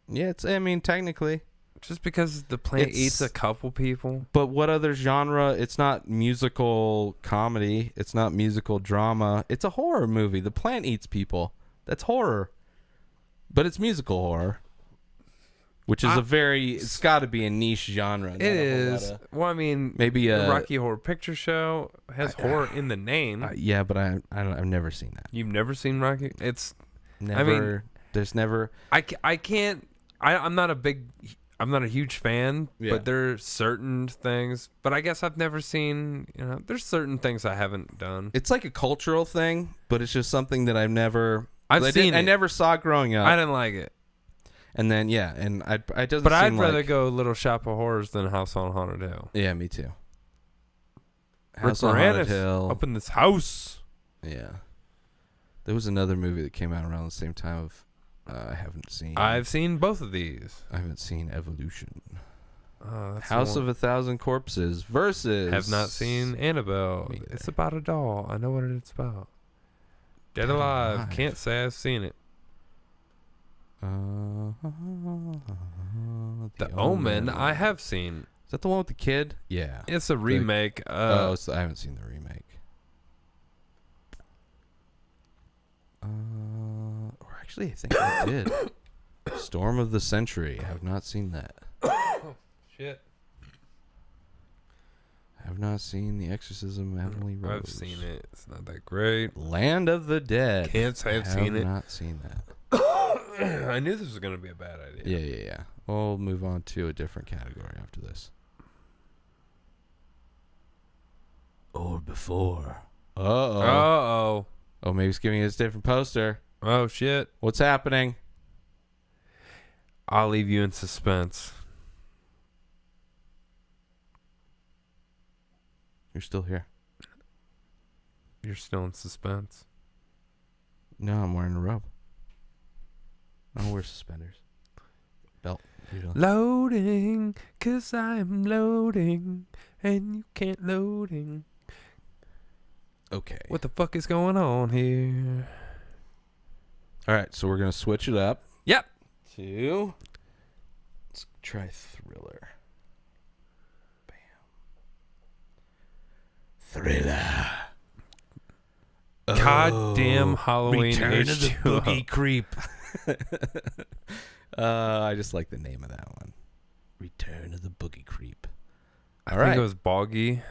A: Yeah, it's. I mean, technically.
B: Just because the plant eats a couple people.
A: But what other genre? It's not musical comedy. It's not musical drama. It's a horror movie. The plant eats people. That's horror. But it's musical horror. which is it's got to be a niche genre.
B: It is. Well, I mean,
A: maybe
B: the Rocky Horror Picture Show has horror in the name.
A: Yeah, but I've never seen that.
B: You've never seen Rocky? It's
A: never. I mean, there's never.
B: I can't. I'm not a huge fan, but there's certain things. But I guess I've never seen. There's certain things I haven't done.
A: It's like a cultural thing, but it's just something that I've never.
B: I've seen it.
A: I never saw it growing up.
B: I didn't like it.
A: And then and it doesn't.
B: But
A: seem
B: I'd rather go Little Shop of Horrors than House on Haunted Hill.
A: Yeah, me too.
B: House on Haunted Hill up in this house.
A: Yeah, there was another movie that came out around the same time. I haven't seen.
B: I've seen both of these.
A: I haven't seen Evolution.
B: That's
A: House of 1,000 Corpses versus.
B: Have not seen Annabelle. It's about a doll. I know what it's about. Dead Alive. Can't say I've seen it. The Omen, I have seen.
A: Is that the one with the kid? Yeah.
B: It's a remake.
A: I haven't seen the remake. Or actually, I think I did. Storm of the Century. I have not seen that.
B: Shit.
A: I have not seen The Exorcism of Emily Rose.
B: I've seen it. It's not that great.
A: Land of the Dead.
B: Can't say I've seen it.
A: I have not seen that.
B: I knew this was going to be a bad idea.
A: Yeah. We'll move on to a different category after this. Or before.
B: Uh-oh.
A: Oh, maybe it's giving us a different poster.
B: Oh, shit.
A: What's happening?
B: I'll leave you in suspense.
A: You're still here.
B: You're still in suspense.
A: No, I'm wearing a robe. I don't wear suspenders. Belt.
B: Loading, 'cause I'm loading, and you can't loading.
A: Okay.
B: What the fuck is going on here?
A: All right, so we're going to switch it up.
B: Yep.
A: Let's try Thriller. Bam. Thriller.
B: Goddamn Halloween
A: Return of the
B: H2O.
A: Boogie Creep. I just like the name of that one. Return of the Boogie Creep.
B: I think it was Boggy.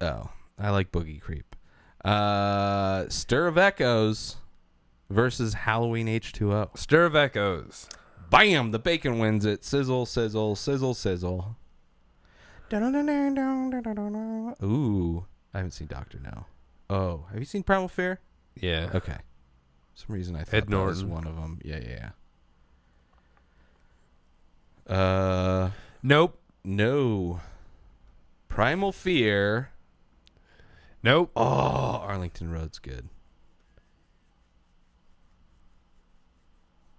A: Oh, I like Boogie Creep. Stir of Echoes versus Halloween H2O.
B: Stir of Echoes.
A: Bam! The bacon wins it. Sizzle, sizzle, sizzle, sizzle. Ooh, I haven't seen Dr. No. Oh, have you seen Primal Fear?
B: Yeah.
A: Okay. For some reason I thought
B: Ed
A: that was
B: Norton.
A: one of them. Yeah.
B: Nope.
A: No. Primal Fear.
B: Nope.
A: Oh, Arlington Road's good.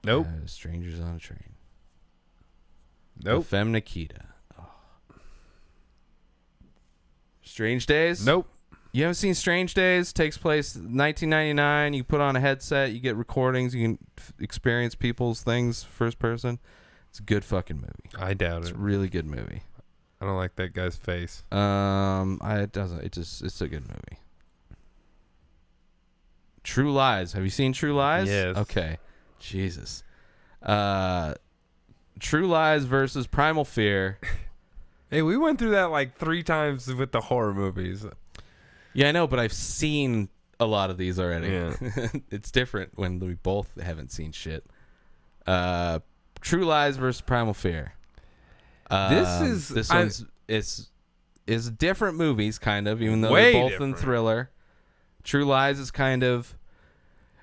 B: Nope.
A: Strangers on a Train.
B: Nope.
A: Femme Nikita. Oh. Strange Days?
B: Nope.
A: You haven't seen Strange Days? Takes place 1999. You put on a headset. You get recordings. You can experience people's things first person. It's a good fucking movie.
B: I doubt
A: It's
B: it.
A: a really good movie.
B: I don't like that guy's face.
A: It's a good movie. True Lies. Have you seen True Lies?
B: Yes.
A: Okay. Jesus. True Lies versus Primal Fear.
B: Hey, we went through that like 3 times with the horror movies.
A: Yeah, I know, but I've seen a lot of these already.
B: Yeah.
A: It's different when we both haven't seen shit. True Lies versus Primal Fear. This one's is different movies, kind of, even though
B: Way
A: they're both
B: different.
A: in thriller. True Lies is kind of,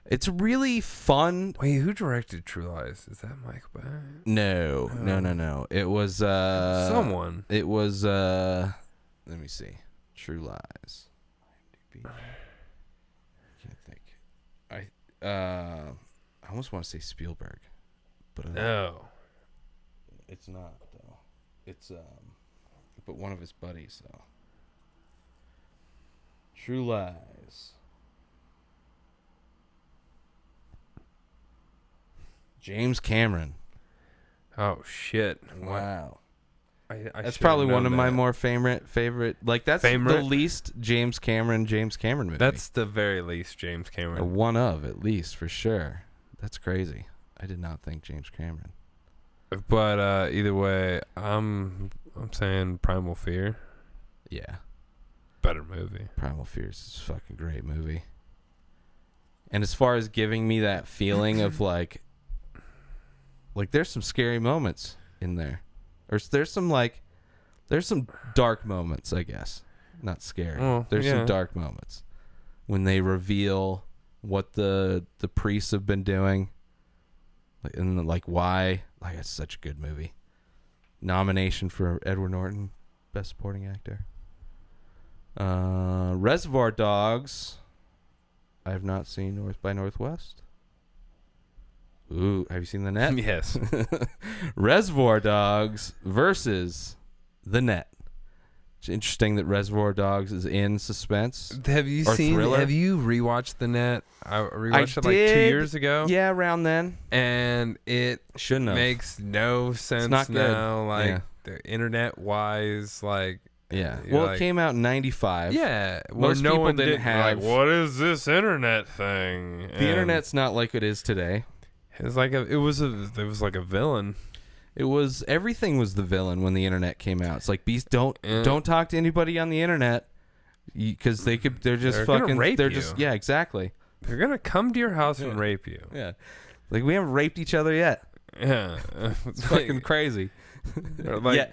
A: it's really fun.
B: Wait, who directed True Lies? Is that Mike Bay?
A: No. It was
B: someone.
A: It was let me see. True Lies. IMDb. Can't think. I almost want to say Spielberg, but
B: No.
A: it's not though. It's but one of his buddies though. True Lies. James Cameron.
B: Oh shit!
A: Wow.
B: I
A: That's
B: should've
A: probably one
B: known
A: of my
B: that.
A: more favorite. Like that's the least James Cameron movie.
B: That's the very least James Cameron.
A: One of, at least, for sure. That's crazy. I did not think James Cameron.
B: But either way, I'm saying Primal Fear.
A: Yeah.
B: Better movie.
A: Primal Fear is a fucking great movie. And as far as giving me that feeling of like there's some scary moments in there. Or there's some dark moments, I guess. Not scary. There's some dark moments when they reveal what the priests have been doing, and like why. Like, it's such a good movie. Nomination for Edward Norton, Best Supporting Actor. Reservoir Dogs. I have not seen North by Northwest. Ooh, have you seen The Net?
B: Yes.
A: Reservoir Dogs versus The Net. It's interesting that Reservoir Dogs is in suspense.
B: Have you
A: thriller.
B: Have you rewatched The Net? I rewatched it like 2
A: did.
B: years ago.
A: Yeah, around then.
B: And it
A: Shouldn't have.
B: makes no sense
A: not good.
B: now. Like,
A: Yeah.
B: the internet wise, like.
A: Yeah.
B: you're
A: Well,
B: like,
A: it came out in 95.
B: Yeah.
A: Most
B: no
A: people
B: one
A: didn't have.
B: Like, what is this internet thing?
A: The internet's not like it is today.
B: It's like it was like a villain.
A: Everything was the villain when the internet came out. It's like, beast, don't talk to anybody on the internet, because they're
B: They're gonna rape you.
A: Yeah, exactly.
B: They're gonna come to your house and rape you.
A: Yeah, like, we haven't raped each other yet.
B: Yeah,
A: It's fucking crazy.
B: Like,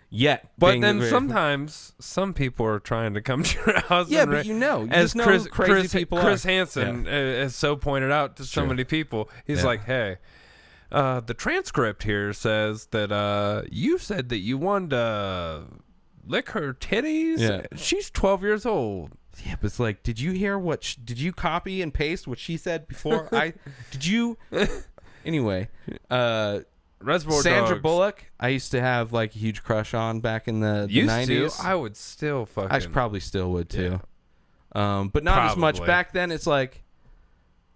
A: yeah.
B: But then sometimes some people are trying to come to your house.
A: Yeah,
B: and
A: but you
B: as
A: just know
B: Chris,
A: who crazy people
B: Chris
A: are.
B: Hansen has so pointed out to so
A: Sure.
B: many people. He's
A: Yeah.
B: like, hey. The transcript here says that you said that you wanted to lick her titties.
A: Yeah.
B: She's 12 years old.
A: Yeah, but it's like, did you hear what? Did you copy and paste what she said before? Did you? Anyway,
B: Reservoir
A: Sandra
B: Dogs.
A: Bullock, I used to have like a huge crush on back in the
B: Used
A: 90s.
B: to. I would still fucking.
A: I probably still would too. But not as much
B: Probably.
A: back then. It's like,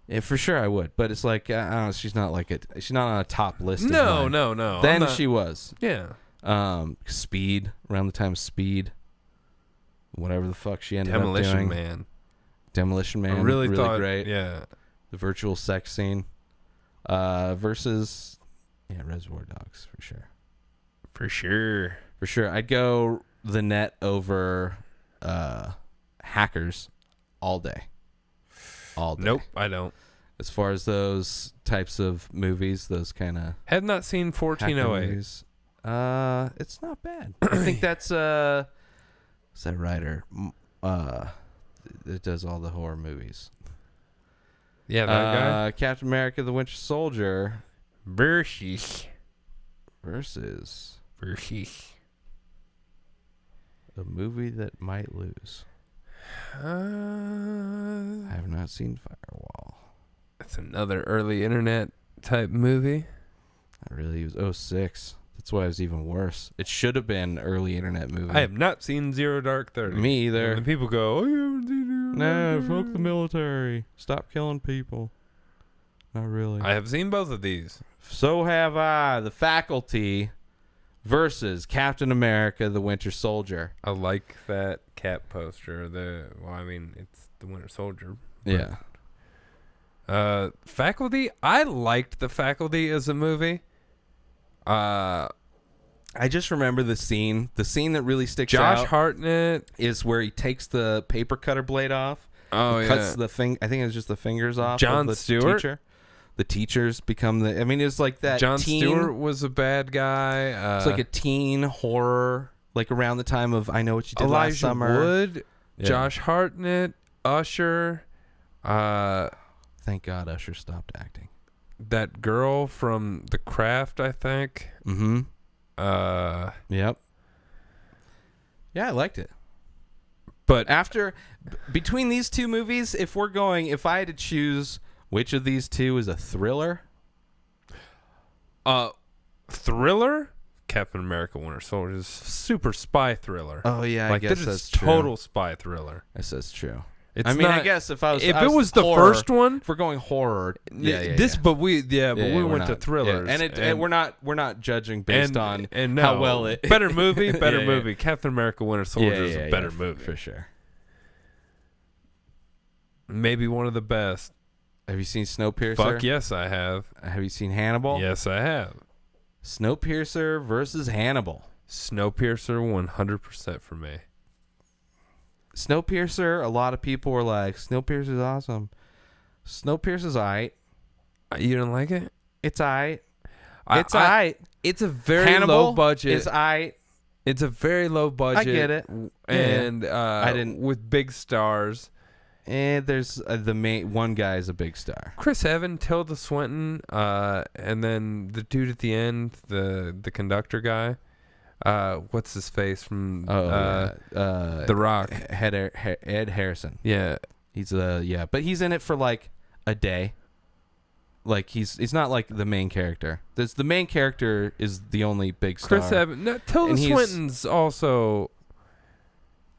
A: yeah, for sure I would. But it's like, I don't know, she's not on a top list. of
B: No,
A: mine.
B: no.
A: Then
B: I'm not-
A: she was.
B: Yeah.
A: Speed, around the time of Speed. Whatever the fuck she ended up
B: Demolition
A: doing.
B: Man.
A: Demolition Man.
B: I really thought.
A: great.
B: Yeah.
A: The virtual sex scene. Versus, Reservoir Dogs for sure.
B: For sure.
A: For sure. I'd go The Net over Hackers all day. All day.
B: Nope, I don't.
A: As far as those types of movies, those kind of
B: Have not seen 1408.
A: movies, it's not bad. I think that's what's that writer? That does all the horror movies.
B: Yeah, that guy.
A: Captain America: The Winter Soldier
B: Versus
A: versus a movie that might lose. I have not seen Firewall.
B: That's another early internet type movie.
A: Not really. It was 06. That's why it was even worse. It should have been early internet movie.
B: I have not seen Zero Dark 30.
A: Me either.
B: And the people go, oh, you haven't seen Zero
A: No,
B: Dark
A: fuck
B: 30."
A: the military. Stop killing people. Not really.
B: I have seen both of these.
A: So have I. The Faculty versus Captain America: The Winter Soldier.
B: I like that cat poster. It's the Winter Soldier. but-
A: Yeah.
B: Faculty. I liked The Faculty as a movie.
A: I just remember the scene. The scene that really sticks
B: Josh
A: out
B: Hartnett
A: is where he takes the paper cutter blade off.
B: Oh,
A: cuts
B: yeah.
A: the I think it's just the fingers off.
B: John
A: of the
B: Stewart?
A: Teacher. The teachers become the. I mean, it's like that.
B: John
A: teen,
B: Stewart was a bad guy.
A: It's like a teen horror, like around the time of I Know What You Did
B: Elijah
A: Last Summer.
B: Wood,
A: Yeah.
B: Josh Hartnett, Usher,
A: Thank God Usher stopped acting.
B: that girl from The Craft, I think.
A: Mm-hmm. Yep. Yeah, I liked it.
B: But
A: Between these two movies, if I had to choose which of these two is a thriller,
B: thriller, Captain America: Winter Soldier is super spy thriller.
A: Oh yeah,
B: like
A: I guess
B: this
A: that's
B: is
A: true.
B: total spy thriller.
A: I guess that's true.
B: It's
A: I mean, I
B: not-
A: guess if
B: it was the
A: horror,
B: first one,
A: if we're going horror,
B: we
A: we're
B: went to
A: not.
B: thrillers,
A: Yeah. And we're not judging based on
B: and
A: how
B: no.
A: well it
B: better movie,
A: Yeah.
B: movie. Captain America: Winter Soldier is a better movie
A: for sure.
B: Maybe one of the best.
A: Have you seen Snowpiercer?
B: Fuck yes, I have.
A: Have you seen Hannibal?
B: Yes, I have.
A: Snowpiercer versus Hannibal.
B: Snowpiercer 100% for me.
A: Snowpiercer, a lot of people were like, Snowpiercer's awesome. Snowpiercer's aight.
B: You don't like it?
A: It's aight.
B: It's
A: aight.
B: It's a very
A: Hannibal
B: low budget.
A: is aight.
B: It's a very low budget.
A: I get it.
B: And
A: I didn't
B: with big stars.
A: And there's the main one guy is a big star.
B: Chris Evans, Tilda Swinton, and then the dude at the end, the conductor guy. What's his face from The Rock?
A: Ed Harrison.
B: Yeah,
A: he's but he's in it for like a day. Like he's not like the main character. The main character is the only big star.
B: Chris Evans. No, Tilda Swinton's also.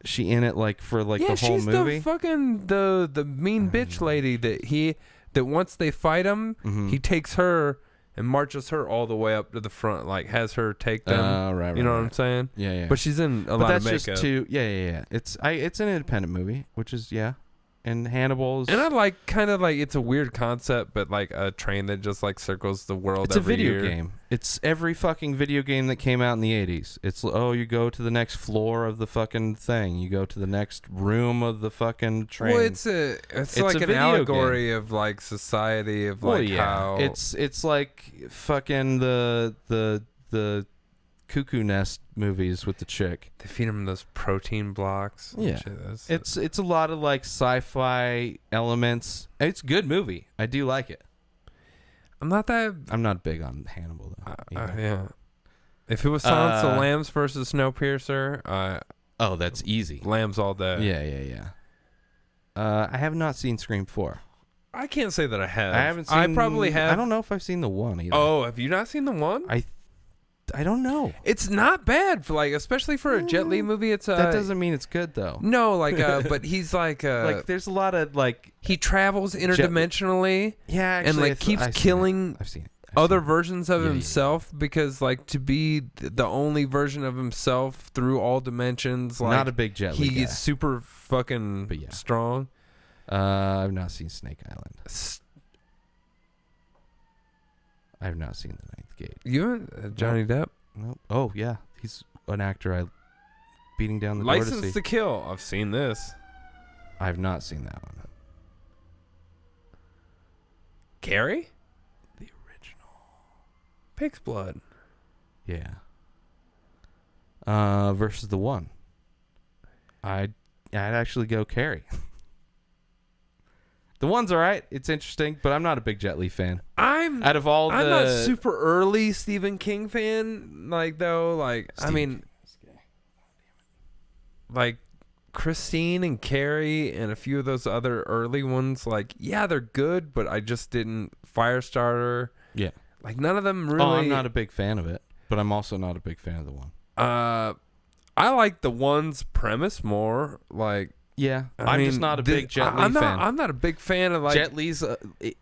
A: She in it like for like the whole
B: she's
A: movie.
B: The fucking the mean bitch lady that once they fight him, he takes her and marches her all the way up to the front, like has her take them.
A: Right,
B: you know what I'm saying?
A: Yeah.
B: But she's in a lot of makeup.
A: Just too. Yeah. It's an independent movie, which is And Hannibal's.
B: And I like kind of like it's a weird concept, but like a train that just like circles the world.
A: It's
B: every
A: a video
B: year.
A: game. It's every fucking video game that came out in the 80s. It's you go to the next floor of the fucking thing. You go to the next room of the fucking train.
B: Well, it's like an allegory of like society of like how
A: it's like fucking the Cuckoo Nest movies with the chick.
B: They feed him those protein blocks.
A: Yeah, it's a lot of like sci-fi elements. It's a good movie. I do like it.
B: I'm not
A: big on Hannibal though.
B: Yeah. If it was Silence of the Lambs versus Snowpiercer,
A: that's easy.
B: Lambs all day.
A: Yeah. I have not seen Scream 4.
B: I can't say that I have.
A: I haven't seen.
B: I probably have.
A: I don't know if I've seen the 1 either.
B: Oh, have you not seen the 1?
A: I don't know.
B: It's not bad for like, especially for a Jet Li movie. It's
A: that doesn't mean it's good though.
B: No, like, but he's like,
A: like there's a lot of like
B: he travels interdimensionally.
A: Yeah, actually,
B: and like keeps killing other versions of himself because like to be the only version of himself through all dimensions. Like,
A: not a big Jet Li guy.
B: He's super fucking strong.
A: I've not seen Snake Island. I have not seen The Ninth Gate.
B: You haven't? Johnny Depp?
A: Nope. Oh, yeah. He's an actor beating down the door to see.
B: License to Kill. I've seen this.
A: I have not seen that one.
B: Carrie?
A: The original.
B: Pig's Blood.
A: Yeah. Versus the 1. I'd actually go Carrie. The 1's all right. It's interesting, but I'm not a big Jet Li fan. I'm not
B: super early Stephen King fan. Like though, like like Christine and Carrie and a few of those other early ones. Like they're good, but I just didn't. Firestarter.
A: Yeah.
B: Like none of them really.
A: Oh, I'm not a big fan of it, but I'm also not a big fan of the 1.
B: I like the 1's premise more. Like.
A: Yeah, I'm just not a big Jet Li fan.
B: I'm not a big fan of like
A: Jet Li's.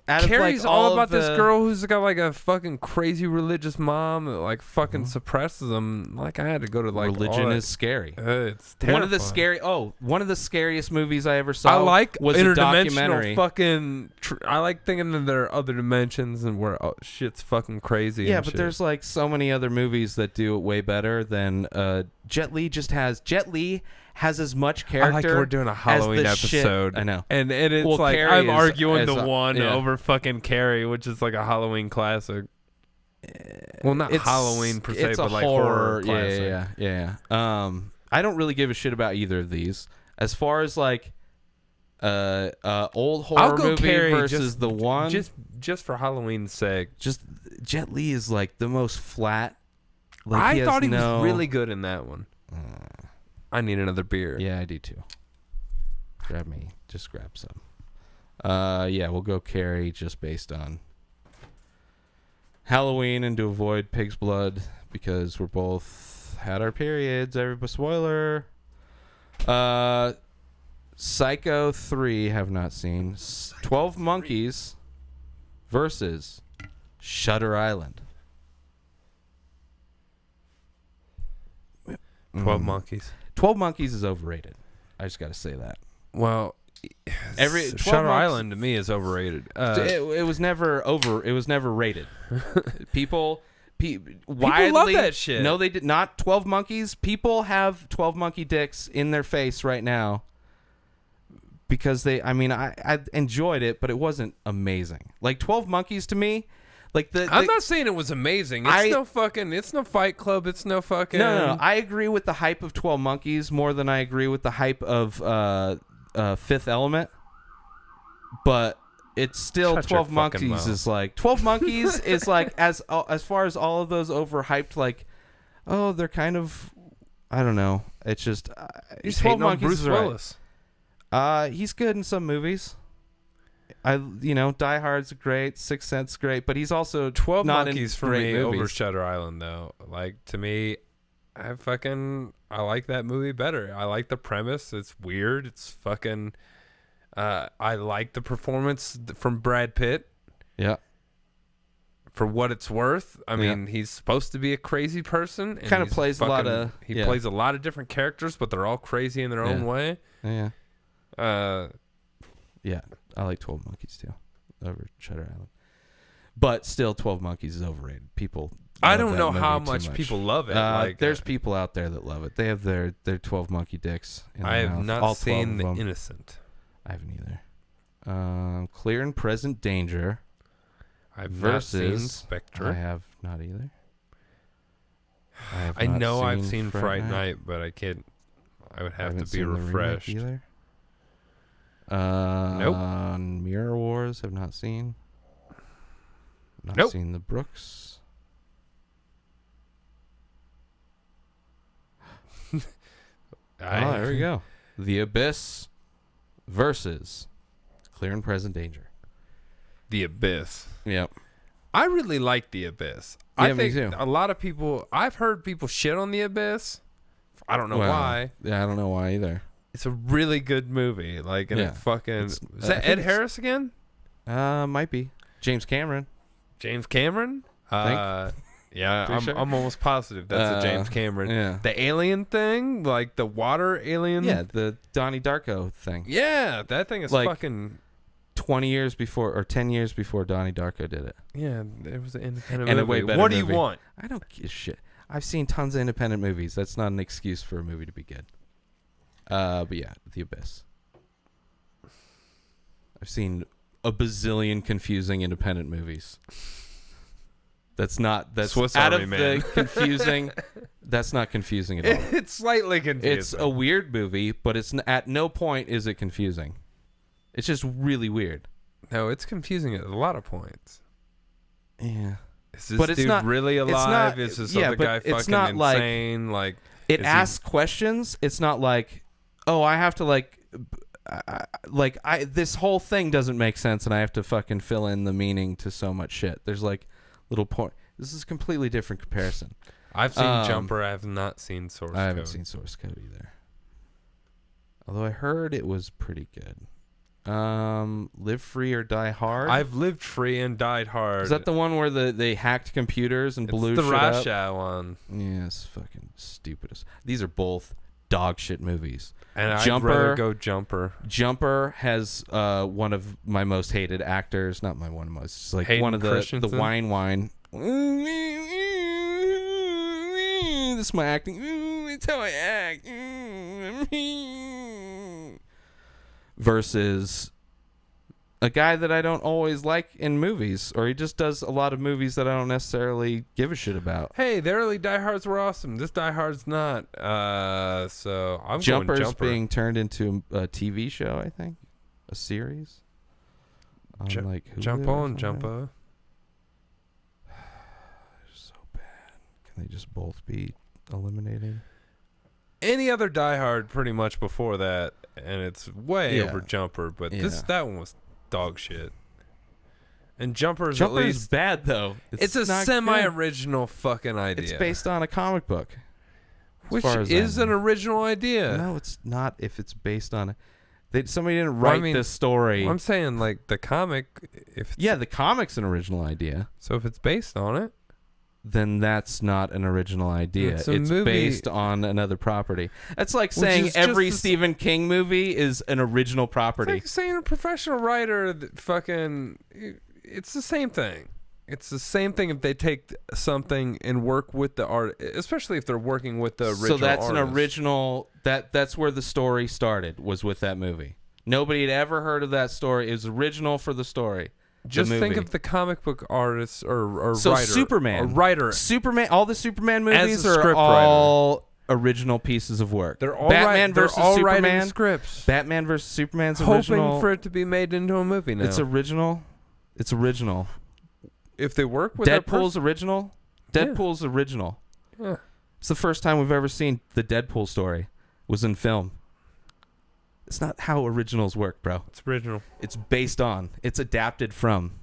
B: Carrie's all about this girl who's got like a fucking crazy religious mom that like fucking suppresses them. Like I had to go to like
A: religion is scary.
B: It's terrifying.
A: One of the scariest movies I ever saw.
B: I like
A: was a documentary.
B: Fucking. I like thinking that there are other dimensions and where shit's fucking crazy.
A: Yeah, but there's like so many other movies that do it way better than Jet Li. Jet Li has as much character.
B: I like we're doing a Halloween episode.
A: I know.
B: And it's like
A: Carrie
B: I'm arguing the 1
A: yeah.
B: over fucking Carrie, which is like a Halloween classic. Well, not Halloween per se, but like horror classic.
A: Yeah. I don't really give a shit about either of these. As far as like old horror movie
B: Carrie
A: versus the 1,
B: just for Halloween's sake.
A: Just Jet Li is like the most flat. Like,
B: I thought he was really good in that one. I need another beer.
A: Yeah, I do too. Just grab some. We'll go Carrie just based on Halloween and to avoid Pig's Blood because we're both had our periods. Everybody, spoiler. Psycho 3 have not seen. 12 Monkeys versus Shutter Island.
B: 12 Monkeys.
A: 12 Monkeys is overrated. I just got to say that.
B: Well, Shutter Island to me is overrated.
A: It was never rated. People Widely,
B: love that shit.
A: No, they did not. 12 Monkeys. People have 12 monkey dicks in their face right now because I enjoyed it, but it wasn't amazing. Like 12 Monkeys to me, like
B: I'm not saying it was amazing. It's no Fight Club. It's no fucking.
A: No. I agree with the hype of 12 Monkeys more than I agree with the hype of Fifth Element, but it's still
B: Shut your
A: 12
B: fucking
A: Monkeys
B: mouth.
A: is like 12 Monkeys is like as far as all of those overhyped, like, oh, they're kind of, I don't know. It's just
B: He's
A: 12
B: hating on
A: Monkeys
B: Bruce
A: is right.
B: Willis.
A: He's good in some movies. Die Hard's great, Sixth Sense great, but he's also
B: 12
A: not
B: Monkeys
A: in
B: for
A: great
B: me
A: movies.
B: over Shutter Island though. Like to me, I like that movie better. I like the premise. It's weird. It's fucking. I like the performance from Brad Pitt.
A: Yeah.
B: For what it's worth, I mean, he's supposed to be a crazy person. And
A: Kind of plays a lot of.
B: He plays a lot of different characters, but they're all crazy in their own way.
A: Yeah.
B: Yeah,
A: I like 12 Monkeys too, over Shutter Island. But still, 12 Monkeys is overrated. People.
B: I don't know how much people love it.
A: There's people out there that love it. They have their 12 monkey dicks. In
B: I
A: their
B: have
A: mouth.
B: not
A: All 12
B: seen
A: of
B: The
A: them.
B: Innocent.
A: I haven't either. Clear and Present Danger.
B: I've not seen
A: versus
B: Spectre.
A: I have not either.
B: I know I've seen Fright Night, but I can't. I would
A: I
B: have to
A: haven't
B: be
A: seen the remake
B: refreshed.
A: either.
B: Nope.
A: Mirror Wars have not seen. Not
B: Nope.
A: seen the Brooks. There we go. The Abyss versus Clear and Present Danger.
B: The Abyss.
A: Yep.
B: I really like The Abyss.
A: Yeah,
B: I
A: me
B: think
A: too.
B: a lot of people. I've heard people shit on The Abyss. I don't know why.
A: Yeah, I don't know why either.
B: It's a really good movie. Like, and
A: Yeah.
B: it fucking. Is
A: I
B: that
A: think
B: Ed
A: it's-
B: Harris again?
A: Might be James Cameron.
B: James Cameron? Yeah,
A: Pretty
B: I'm
A: sure.
B: almost positive that's a James Cameron.
A: Yeah.
B: The alien thing, like the water alien.
A: Yeah, the Donnie Darko thing.
B: Yeah, that thing is
A: Like-
B: fucking.
A: 20 years before or 10 years before Donnie Darko did it.
B: Yeah, it was an independent
A: And a
B: movie.
A: way better
B: What do
A: movie.
B: you want?
A: I don't give a shit. I've seen tons of independent movies. That's not an excuse for a movie to be good. But yeah, The Abyss. I've seen a bazillion confusing independent movies. That's
B: Swiss
A: out
B: Army
A: of
B: Man.
A: the confusing. That's not confusing at all.
B: It's slightly confusing.
A: It's a weird movie, but at no point is it confusing. It's just really weird.
B: No, it's confusing at a lot of points.
A: Yeah.
B: Is this
A: But it's
B: dude
A: not-
B: really
A: it's
B: alive?
A: not-
B: Is this
A: yeah,
B: other
A: but
B: guy
A: it's
B: fucking
A: not like-
B: insane? Like
A: It
B: is he-
A: asks questions. It's not like, oh, I have to this whole thing doesn't make sense and I have to fucking fill in the meaning to so much shit. There's like little point. This is a completely different comparison.
B: I've seen Jumper. I have not seen Source Code.
A: I haven't seen Source Code either. Although I heard it was pretty good. Live Free or Die Hard.
B: I've lived free and died hard.
A: Is that the one where they hacked computers and blew
B: the
A: shit up?
B: Russia one?
A: Yeah, it's fucking stupidest. These are both dog shit movies.
B: And
A: Jumper,
B: I'd rather go Jumper.
A: Jumper has one of my most hated actors. Not my one of most. It's like
B: Hayden
A: one of the
B: Christensen?
A: whine. This is my acting. It's how I act. Versus a guy that I don't always like in movies, or he just does a lot of movies that I don't necessarily give a shit about.
B: Hey, the early Die Hards were awesome. This Die Hard's not. So I'm
A: Jumper's
B: going Jumper.
A: being turned into a TV show, I think, a series. On like Hulu
B: Jump
A: or
B: on,
A: something.
B: Jumper.
A: So bad. Can they just both be eliminated?
B: Any other Die Hard pretty much before that, and it's way
A: Yeah.
B: over Jumper. But
A: Yeah.
B: that one was dog shit. And Jumper's
A: Jumper's
B: at least
A: bad though.
B: it's a
A: not good.
B: semi-original fucking idea.
A: It's based on a comic book,
B: which
A: far as I
B: is an
A: know.
B: original idea.
A: No, it's not. If it's based on somebody didn't write this story.
B: I'm saying like the comic. If
A: The comic's an original idea.
B: So if it's based on it,
A: then that's not an original idea.
B: It's
A: It's
B: a movie-
A: based on another property. That's like
B: Which
A: saying
B: is just
A: every
B: the
A: Stephen King movie is an original
B: it's
A: property.
B: like saying a professional writer that fucking. It's the same thing. It's the same thing if they take something and work with the art, especially if they're working with the original
A: So that's
B: artist.
A: an original. That's where the story started. Was with that movie. Nobody had ever heard of that story. It was original for the story.
B: Just
A: the
B: think
A: movie.
B: of the comic book artists or
A: So
B: writer.
A: Superman,
B: or writer.
A: Superman. All the Superman
B: As a
A: movies are
B: script
A: all original pieces of work.
B: They're all
A: Batman
B: they're
A: versus
B: all
A: Superman.
B: writing scripts.
A: Batman versus Superman's
B: Hoping
A: original.
B: for it to be made into a movie now.
A: It's original. It's original.
B: If they work with that
A: Deadpool's
B: person-
A: original. Deadpool's original.
B: Yeah.
A: It's the first time we've ever seen the Deadpool story was in film. It's not how originals work, bro.
B: It's original.
A: It's based on. It's adapted from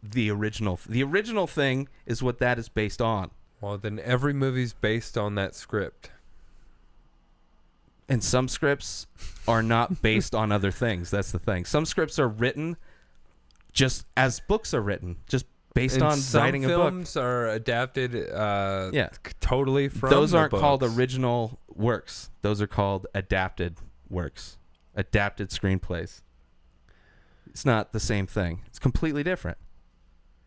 A: the original. The original thing is what that is based on.
B: Well, then every movie's based on that script.
A: And some scripts are not based on other things. That's the thing. Some scripts are written just as books are written, just based
B: And
A: on
B: some
A: writing a book.
B: films are adapted totally from
A: Those
B: the
A: aren't called
B: books.
A: original works. Those are called adapted works. Adapted screenplays. It's not the same thing. It's completely different.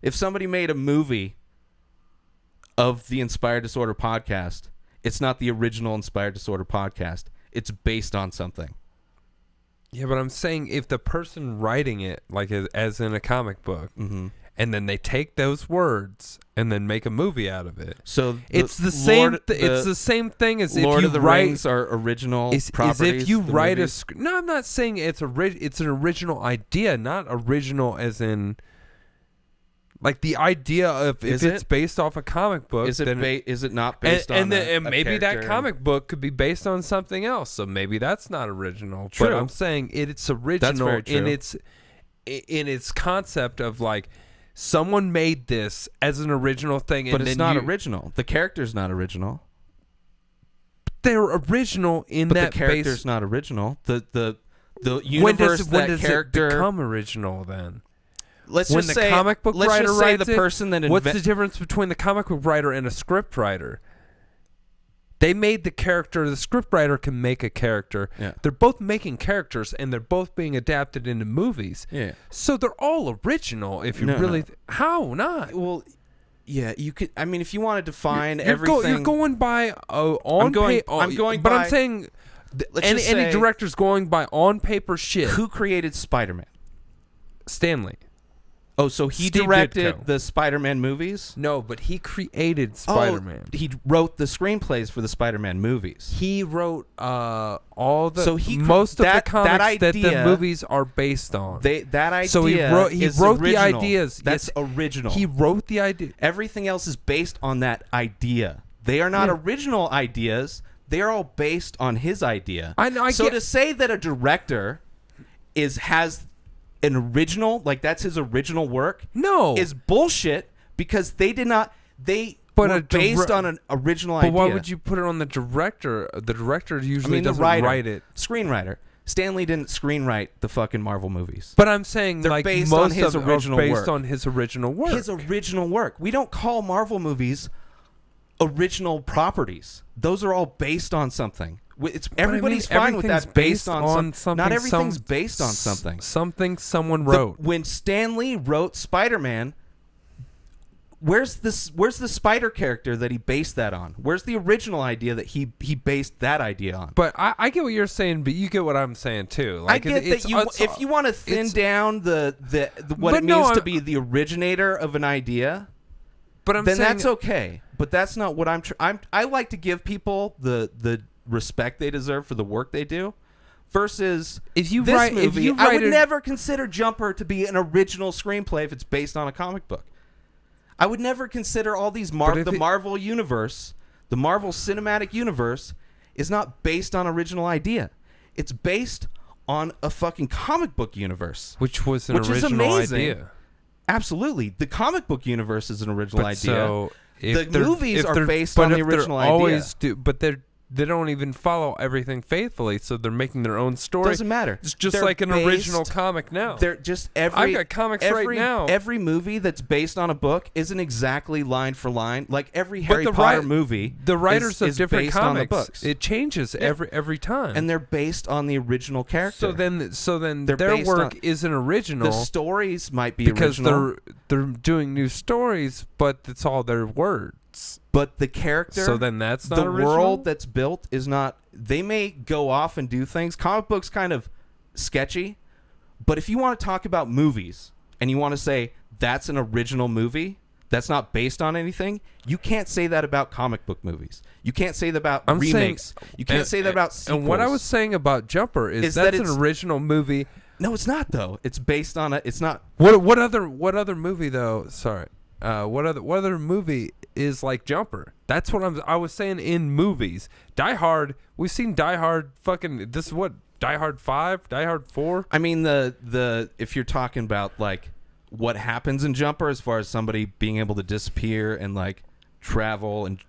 A: If somebody made a movie of the Inspired Disorder podcast, it's not the original Inspired Disorder podcast. It's based on something.
B: Yeah, but I'm saying if the person writing it, like as in a comic book, and then they take those words and then make a movie out of it,
A: so
B: it's the same. It's the same thing as
A: Lord
B: if you
A: of the
B: write.
A: Rings are original
B: Is
A: properties.
B: if you
A: the
B: write
A: movies.
B: a. No, I'm not saying it's an original idea, not original as in. Like the idea of if it's based off a comic book,
A: is it
B: then
A: is it not based on
B: and
A: a
B: maybe that
A: character?
B: comic book could be based on something else, so maybe that's not original.
A: True.
B: But I'm saying it's original
A: very true.
B: in its concept of like someone made this as an original thing,
A: But
B: and
A: it's
B: then
A: not original. The character's not original.
B: They're original in
A: But
B: that
A: the character's
B: base.
A: not original. The universe
B: When does
A: character
B: it become original then?
A: Let's
B: When
A: just
B: the
A: say
B: comic book
A: let's
B: writer
A: just say
B: writes
A: the
B: it,
A: person that
B: what's the difference between the comic book writer and a script writer? They made the character. The script writer can make a character.
A: Yeah.
B: They're both making characters, and they're both being adapted into movies.
A: Yeah.
B: So they're all original. If you really, how not?
A: Well, yeah, you could. I mean, if you want to define everything,
B: you're going by on
A: I'm going
B: but
A: by-
B: I'm saying,
A: let's
B: any
A: just say-
B: director's going by on paper shit.
A: Who created Spider-Man?
B: Stanley.
A: Oh, so he
B: Steve
A: directed
B: Ditko.
A: the Spider-Man movies?
B: No, but he created Spider-Man.
A: Oh, he wrote the screenplays for the Spider-Man movies.
B: He wrote all the
A: So
B: most of the
A: that
B: comics that the
A: idea-
B: movies are based on.
A: That idea.
B: So he wrote
A: is
B: the
A: original.
B: ideas.
A: That's
B: Yes,
A: original.
B: He wrote the idea.
A: Everything else is based on that idea. They are not original ideas. They are all based on his idea.
B: I
A: so
B: get-
A: to say that a director has an original, like that's his original work, is bullshit because they did not. They were based on an original idea.
B: But why would you put it on the director? The director usually
A: the
B: doesn't
A: writer,
B: write it.
A: Screenwriter. Stanley didn't screenwrite the fucking Marvel movies.
B: But I'm saying
A: they're
B: like
A: based
B: most
A: on his
B: of them
A: original
B: are based
A: work.
B: on his original work.
A: His original work. We don't call Marvel movies original properties. Those are all based on something. It's everybody's fine with that. Based on something. Not everything's based on something.
B: Something someone wrote.
A: When Stan Lee wrote Spider-Man, where's the spider character that he based that on? Where's the original idea that he based that idea on?
B: But I get what you're saying, but you get what I'm saying too. Like,
A: I get that if you want to thin down the what it means to be the originator of an idea,
B: but
A: then
B: saying,
A: that's okay. But that's not what I like to give people the respect they deserve for the work they do. Versus
B: if you
A: this
B: write,
A: movie,
B: if you
A: I
B: write
A: would never consider Jumper to be an original screenplay if it's based on a comic book. I would never consider all these Marvel universe, the Marvel Cinematic Universe, is not based on original idea. It's based on a fucking comic book universe,
B: which was an
A: is
B: original
A: amazing.
B: idea.
A: Absolutely, the comic book universe is an original idea.
B: So
A: the movies are based on the original idea.
B: But they're they don't even follow everything faithfully, so they're making their own story.
A: Doesn't matter.
B: It's just
A: They're
B: like an original
A: based-
B: comic now.
A: They're just
B: I've got comics right now.
A: Every movie that's based on a book isn't exactly line for line. Like every Harry Potter movie,
B: the writers
A: is
B: of different
A: based on the
B: comics,
A: books.
B: it changes every time,
A: and they're based on the original character.
B: So then
A: They're
B: their
A: based
B: work
A: on-
B: isn't original.
A: The stories might be
B: because
A: original,
B: they're doing new stories, but it's all their words.
A: but the character.
B: So then that's not
A: the
B: original?
A: world that's built is not. They may go off and do things. Comic books kind of sketchy, but if you want to talk about movies and you want to say that's an original movie that's not based on anything, you can't say that about comic book movies. You can't say that about remakes. You can't say that about sequels.
B: And what I was saying about Jumper is
A: that
B: that's an original movie.
A: No, it's not though. It's based on a. It's not.
B: What other movie though? Sorry. What other movie is like Jumper? That's what I was saying in movies. Die Hard. We've seen Die Hard. Fucking. This is what Die Hard 5, Die Hard 4.
A: I mean the if you're talking about like what happens in Jumper as far as somebody being able to disappear and like travel and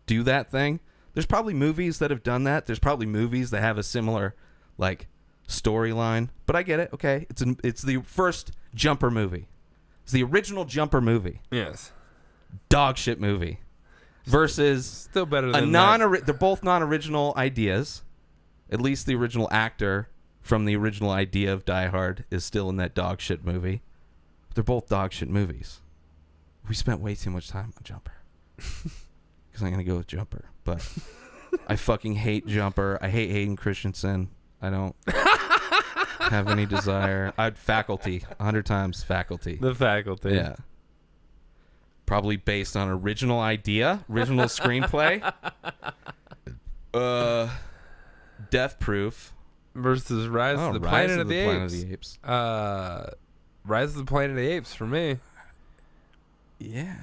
A: do that thing. There's probably movies that have done that. There's probably movies that have a similar like storyline. But I get it. Okay, it's the first Jumper movie. It's the original Jumper movie.
B: Yes.
A: Dog shit movie. Versus
B: still better than that.
A: They're both non-original ideas. At least the original actor from the original idea of Die Hard is still in that dog shit movie. They're both dog shit movies. We spent way too much time on Jumper. Because I'm going to go with Jumper. But I fucking hate Jumper. I hate Hayden Christensen. I don't have any desire. I'd Faculty. 100 times Faculty.
B: The Faculty.
A: Yeah. Probably based on original idea, original screenplay. Death Proof
B: versus Rise of the Planet of the Apes. Rise of the Planet of the Apes for me.
A: Yeah.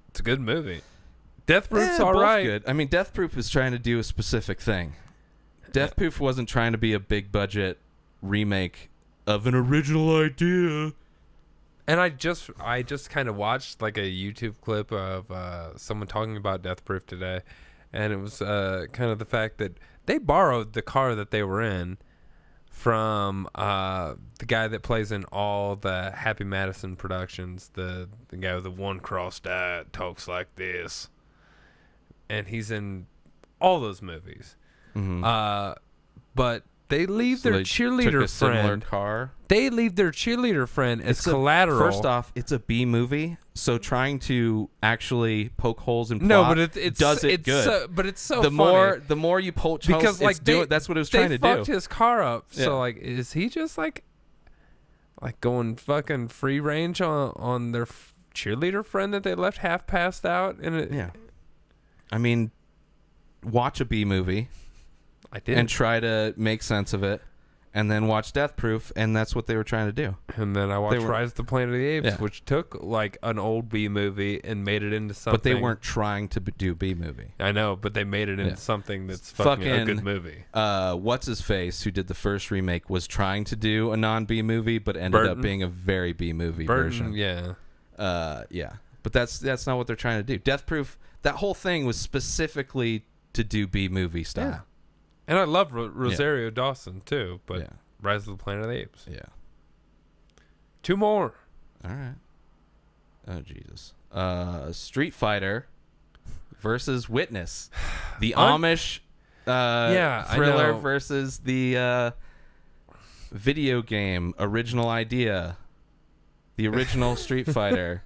B: It's a good movie. Death Proof's
A: all
B: right.
A: Good. I mean, Death Proof is trying to do a specific thing. Death Proof wasn't trying to be a big budget remake of an original idea.
B: And I just kind of watched like a YouTube clip of someone talking about Death Proof today, and it was kind of the fact that they borrowed the car that they were in from the guy that plays in all the Happy Madison productions, the guy with the one crossed eye talks like this, and he's in all those movies.
A: Mm-hmm.
B: But they leave their cheerleader friend.
A: Car.
B: They leave their cheerleader friend as collateral.
A: First off, it's a B movie, so trying to actually poke holes in plot does it good.
B: But it's so
A: the
B: funny.
A: The more you poke holes,
B: because like
A: that's what it was trying to do.
B: They fucked his car up.
A: Yeah.
B: So like, is he just like going fucking free range on their cheerleader friend that they left half passed out?
A: Yeah. I mean, watch a B movie.
B: I did.
A: And try to make sense of it, and then watch Death Proof, and that's what they were trying to do.
B: And then I watched Rise of the Planet of the Apes, which took like an old B movie and made it into something.
A: But they weren't trying to do B movie.
B: I know, but they made it into something that's fucking a good movie.
A: What's his face, who did the first remake, was trying to do a non-B movie, but ended up being a very B movie version.
B: Yeah.
A: Yeah. But that's not what they're trying to do. Death Proof, that whole thing was specifically to do B movie style.
B: Yeah. And I love Rosario Dawson too, but Rise of the Planet of the Apes.
A: Yeah.
B: 2 more.
A: All right. Oh Jesus. Street Fighter versus Witness, the Amish thriller versus the video game original idea, the original Street Fighter.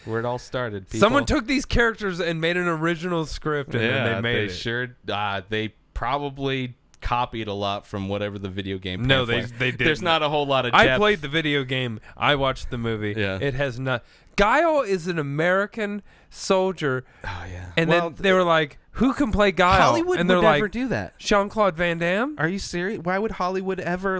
A: Where it all started. People.
B: Someone took these characters and made an original script, and then they made it.
A: Sure. They probably copied a lot from whatever the video game.
B: No, they did.
A: There's not a whole lot of.
B: I played the video game. I watched the movie.
A: Yeah.
B: It has not. Guile is an American soldier.
A: Oh yeah.
B: And then they were like, "Who can play Guile?"
A: Hollywood
B: and they're
A: would
B: like,
A: never do that.
B: Jean-Claude Van Damme.
A: Are you serious? Why would Hollywood ever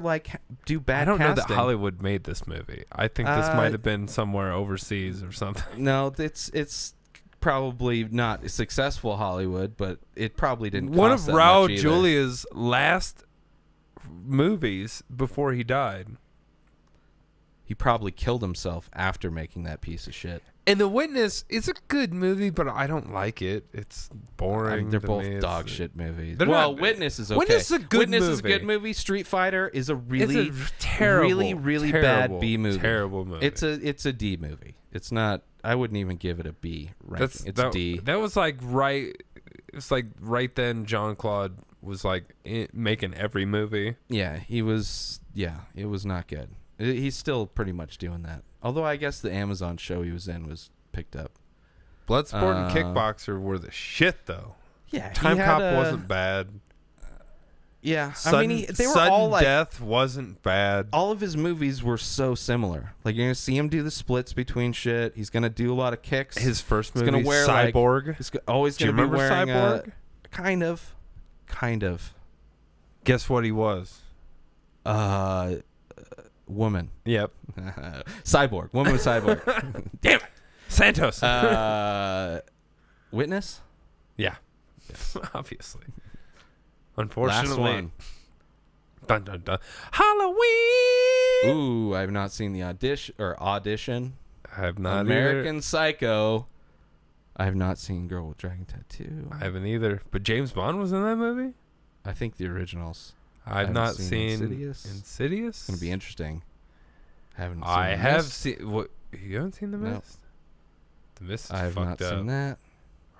A: do bad?
B: I don't know that
A: casting?
B: Hollywood made this movie. I think this might have been somewhere overseas or something.
A: No, it's probably not successful Hollywood, but it probably didn't.
B: One
A: cost
B: of
A: that
B: Raul
A: much either.
B: Julia's last movies before he died.
A: He probably killed himself after making that piece of shit.
B: And The Witness is a good movie, but I don't like it. It's boring.
A: They're
B: to
A: both
B: me.
A: dog shit movies.
B: They're
A: Well,
B: not-
A: Witness is okay.
B: Witness is a good
A: Witness is a
B: movie.
A: good movie. Street Fighter is a really,
B: It's a terrible,
A: really
B: terrible,
A: bad B movie.
B: Terrible movie.
A: It's a D movie. It's not. I wouldn't even give it a B ranking. It's a D.
B: That was like right. It's like right then. Jean-Claude was like making every movie.
A: Yeah, he was. Yeah, it was not good. He's still pretty much doing that. Although I guess the Amazon show he was in was picked up.
B: Bloodsport and Kickboxer were the shit, though.
A: Yeah,
B: Time Cop wasn't bad.
A: Yeah,
B: Sudden,
A: they were
B: Sudden
A: all like.
B: Death wasn't bad.
A: All of his movies were so similar. Like you're gonna see him do the splits between shit. He's gonna do a lot of kicks.
B: His first
A: He's
B: movie,
A: gonna wear
B: Cyborg.
A: He's always
B: Do you
A: gonna be
B: remember
A: wearing
B: Cyborg?
A: kind of.
B: Guess what he was?
A: Woman.
B: Yep.
A: Cyborg. Woman with cyborg.
B: Damn it. Santos.
A: Witness?
B: Yeah. Obviously. Unfortunately.
A: Last one.
B: Dun, dun, dun. Halloween.
A: Ooh, I've not seen the audition.
B: I have not
A: American
B: either.
A: Psycho. I have not seen Girl with Dragon Tattoo.
B: I haven't either. But James Bond was in that movie?
A: I think the originals.
B: I've not seen
A: Insidious.
B: Insidious?
A: It's gonna be interesting. Haven't seen
B: I
A: The
B: have
A: Mist.
B: seen. What? You haven't seen The
A: No.
B: Mist? The Mist is
A: I have not
B: fucked up.
A: seen that.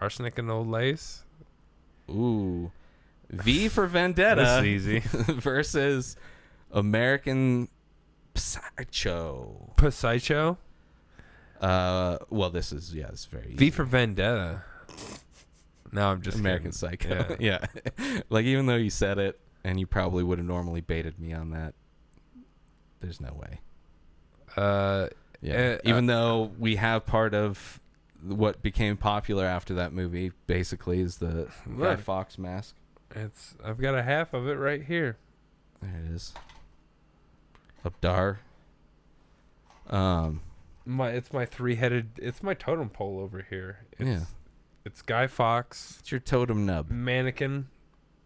B: Arsenic and Old Lace.
A: Ooh. V for Vendetta.
B: That's easy.
A: versus American Psycho.
B: Psycho.
A: Well, this is it's very easy.
B: V for Vendetta. No, I'm just
A: American
B: kidding.
A: Psycho. Yeah. Like even though you said it, and you probably would have normally baited me on that. There's no way. Even though we have part of what became popular after that movie, basically, is the Guy
B: Look.
A: Fawkes mask.
B: I've got a half of it right here.
A: There it is. Abdar.
B: It's my three-headed. It's my totem pole over here.
A: Yeah.
B: It's Guy Fawkes,
A: It's your totem nub.
B: mannequin,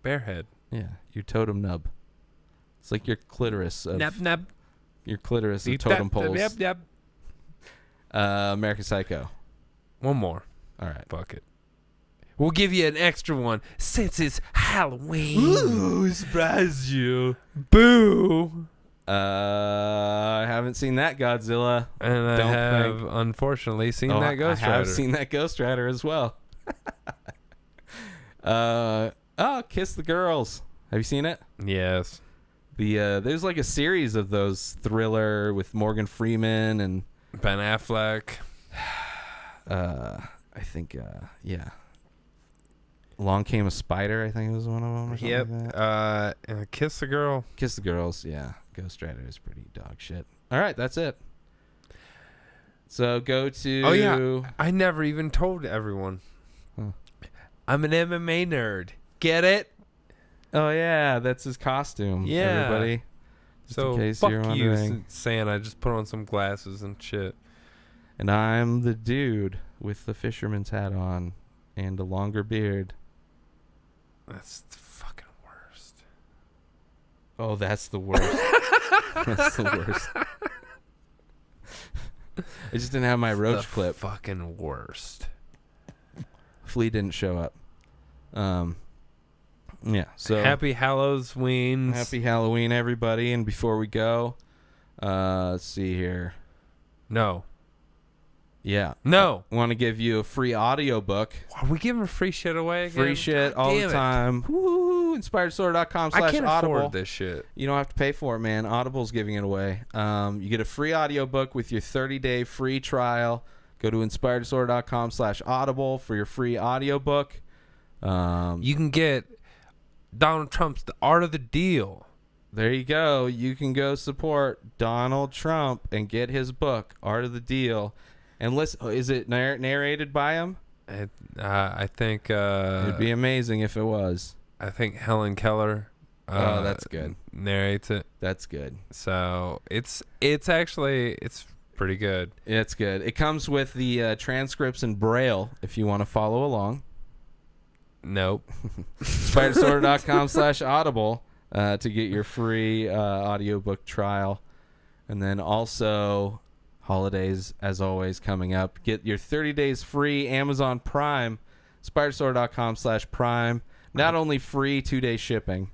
B: Bearhead.
A: Yeah, your totem nub. It's like your clitoris of
B: Nub.
A: your clitoris of
B: Eat
A: totem
B: that-
A: poles.
B: Yep.
A: American Psycho.
B: One more.
A: All right.
B: Fuck it. We'll give you an extra one since it's Halloween.
A: Ooh, surprise you.
B: Boo.
A: I haven't seen that Godzilla.
B: And I
A: Don't
B: have,
A: think.
B: unfortunately, seen that Ghost
A: I
B: Rider.
A: have seen that Ghost Rider as well. Kiss the Girls. Have you seen it?
B: Yes.
A: There's like a series of those thriller with Morgan Freeman and
B: Ben Affleck.
A: I think Along Came a Spider, I think was one of them. Or something like that.
B: And Kiss the Girl.
A: Kiss the Girls, yeah. Ghost Rider is pretty dog shit. All right, that's it. So go to.
B: Oh, yeah. I never even told everyone.
A: Huh.
B: I'm an MMA nerd. Get it?
A: Oh yeah, that's his costume.
B: Yeah.
A: Everybody. Just
B: So
A: in case
B: fuck
A: you're
B: you,
A: wondering.
B: saying I just put on some glasses and shit.
A: And I'm the dude with the fisherman's hat on and a longer beard.
B: That's the fucking worst.
A: Oh, that's the worst. That's the worst. I just didn't have my roach
B: The
A: clip.
B: Fucking worst.
A: Flea didn't show up. Yeah. So
B: Happy Halloween.
A: happy Halloween, everybody! And before we go, let's see here.
B: No.
A: Yeah.
B: No.
A: I want to give you a free audiobook.
B: Are we giving free shit away again?
A: Free shit
B: God
A: all
B: damn
A: the
B: it.
A: time. Woo!
B: I
A: InspiredSword.com/audible.
B: can't afford this shit.
A: You don't have to pay for it, man. Audible's giving it away. You get a free audiobook with your 30-day free trial. Go to InspiredSword.com/audible for your free audiobook.
B: You can get Donald Trump's The Art of the Deal.
A: There you go. You can go support Donald Trump and get his book, Art of the Deal. And listen, is it narrated by him?
B: I think
A: It'd be amazing if it was.
B: I think Helen Keller
A: Oh, that's good.
B: narrates it.
A: That's good.
B: So it's actually pretty good.
A: It's good. It comes with the transcripts in Braille if you want to follow along.
B: Nope.
A: InspiredSword.com/audible to get your free audiobook trial. And then also Holidays, as always, coming up. Get your 30 days free Amazon Prime, SpiderSword.com/Prime. Not only free 2-day shipping,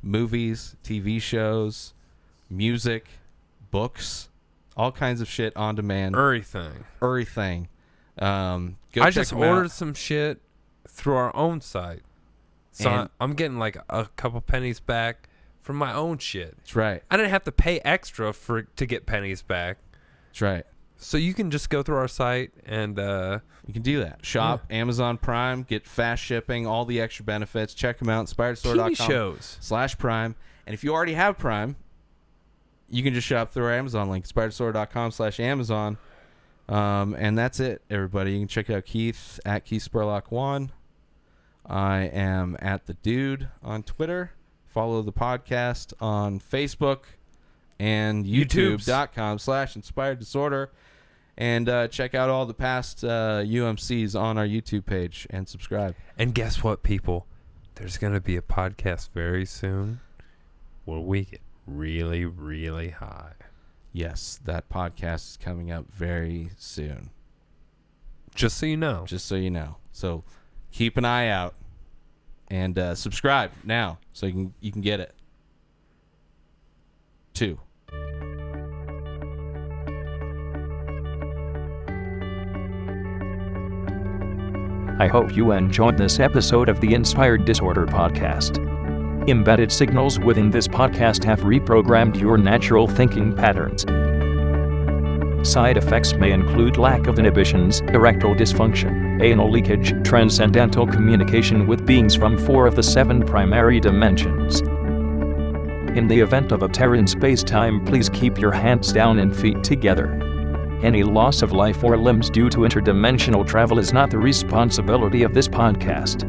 A: movies, TV shows, music, books, all kinds of shit on demand.
B: Everything.
A: Go
B: I
A: check
B: just
A: them out.
B: ordered some shit through our own site. So
A: And-
B: I'm getting like a couple pennies back from my own shit.
A: That's right.
B: I didn't have to pay extra to get pennies back.
A: That's right.
B: So you can just go through our site and
A: you can do that. Shop Amazon Prime, get fast shipping, all the extra benefits. Check them out,
B: TV shows.
A: SpiderSword.com/Prime. And if you already have Prime, you can just shop through our Amazon link, SpiderSword.com/Amazon. And that's it, everybody. You can check out Keith at KeithSpurlock1. I am at The Dude on Twitter. Follow the podcast on Facebook and YouTube.com/Inspired Disorder. And check out all the past UMCs on our YouTube page and subscribe.
B: And guess what, people? There's going to be a podcast very soon where we get really, really high.
A: Yes, that podcast is coming up very soon.
B: Just so you know.
A: So keep an eye out and subscribe now so you can get it. 2.
K: I hope you enjoyed this episode of the Inspired Disorder podcast. Embedded signals within this podcast have reprogrammed your natural thinking patterns. Side effects may include lack of inhibitions, erectile dysfunction, anal leakage, transcendental communication with beings from 4 of the 7 primary dimensions. In the event of a tear in space-time, please keep your hands down and feet together. Any loss of life or limbs due to interdimensional travel is not the responsibility of this podcast.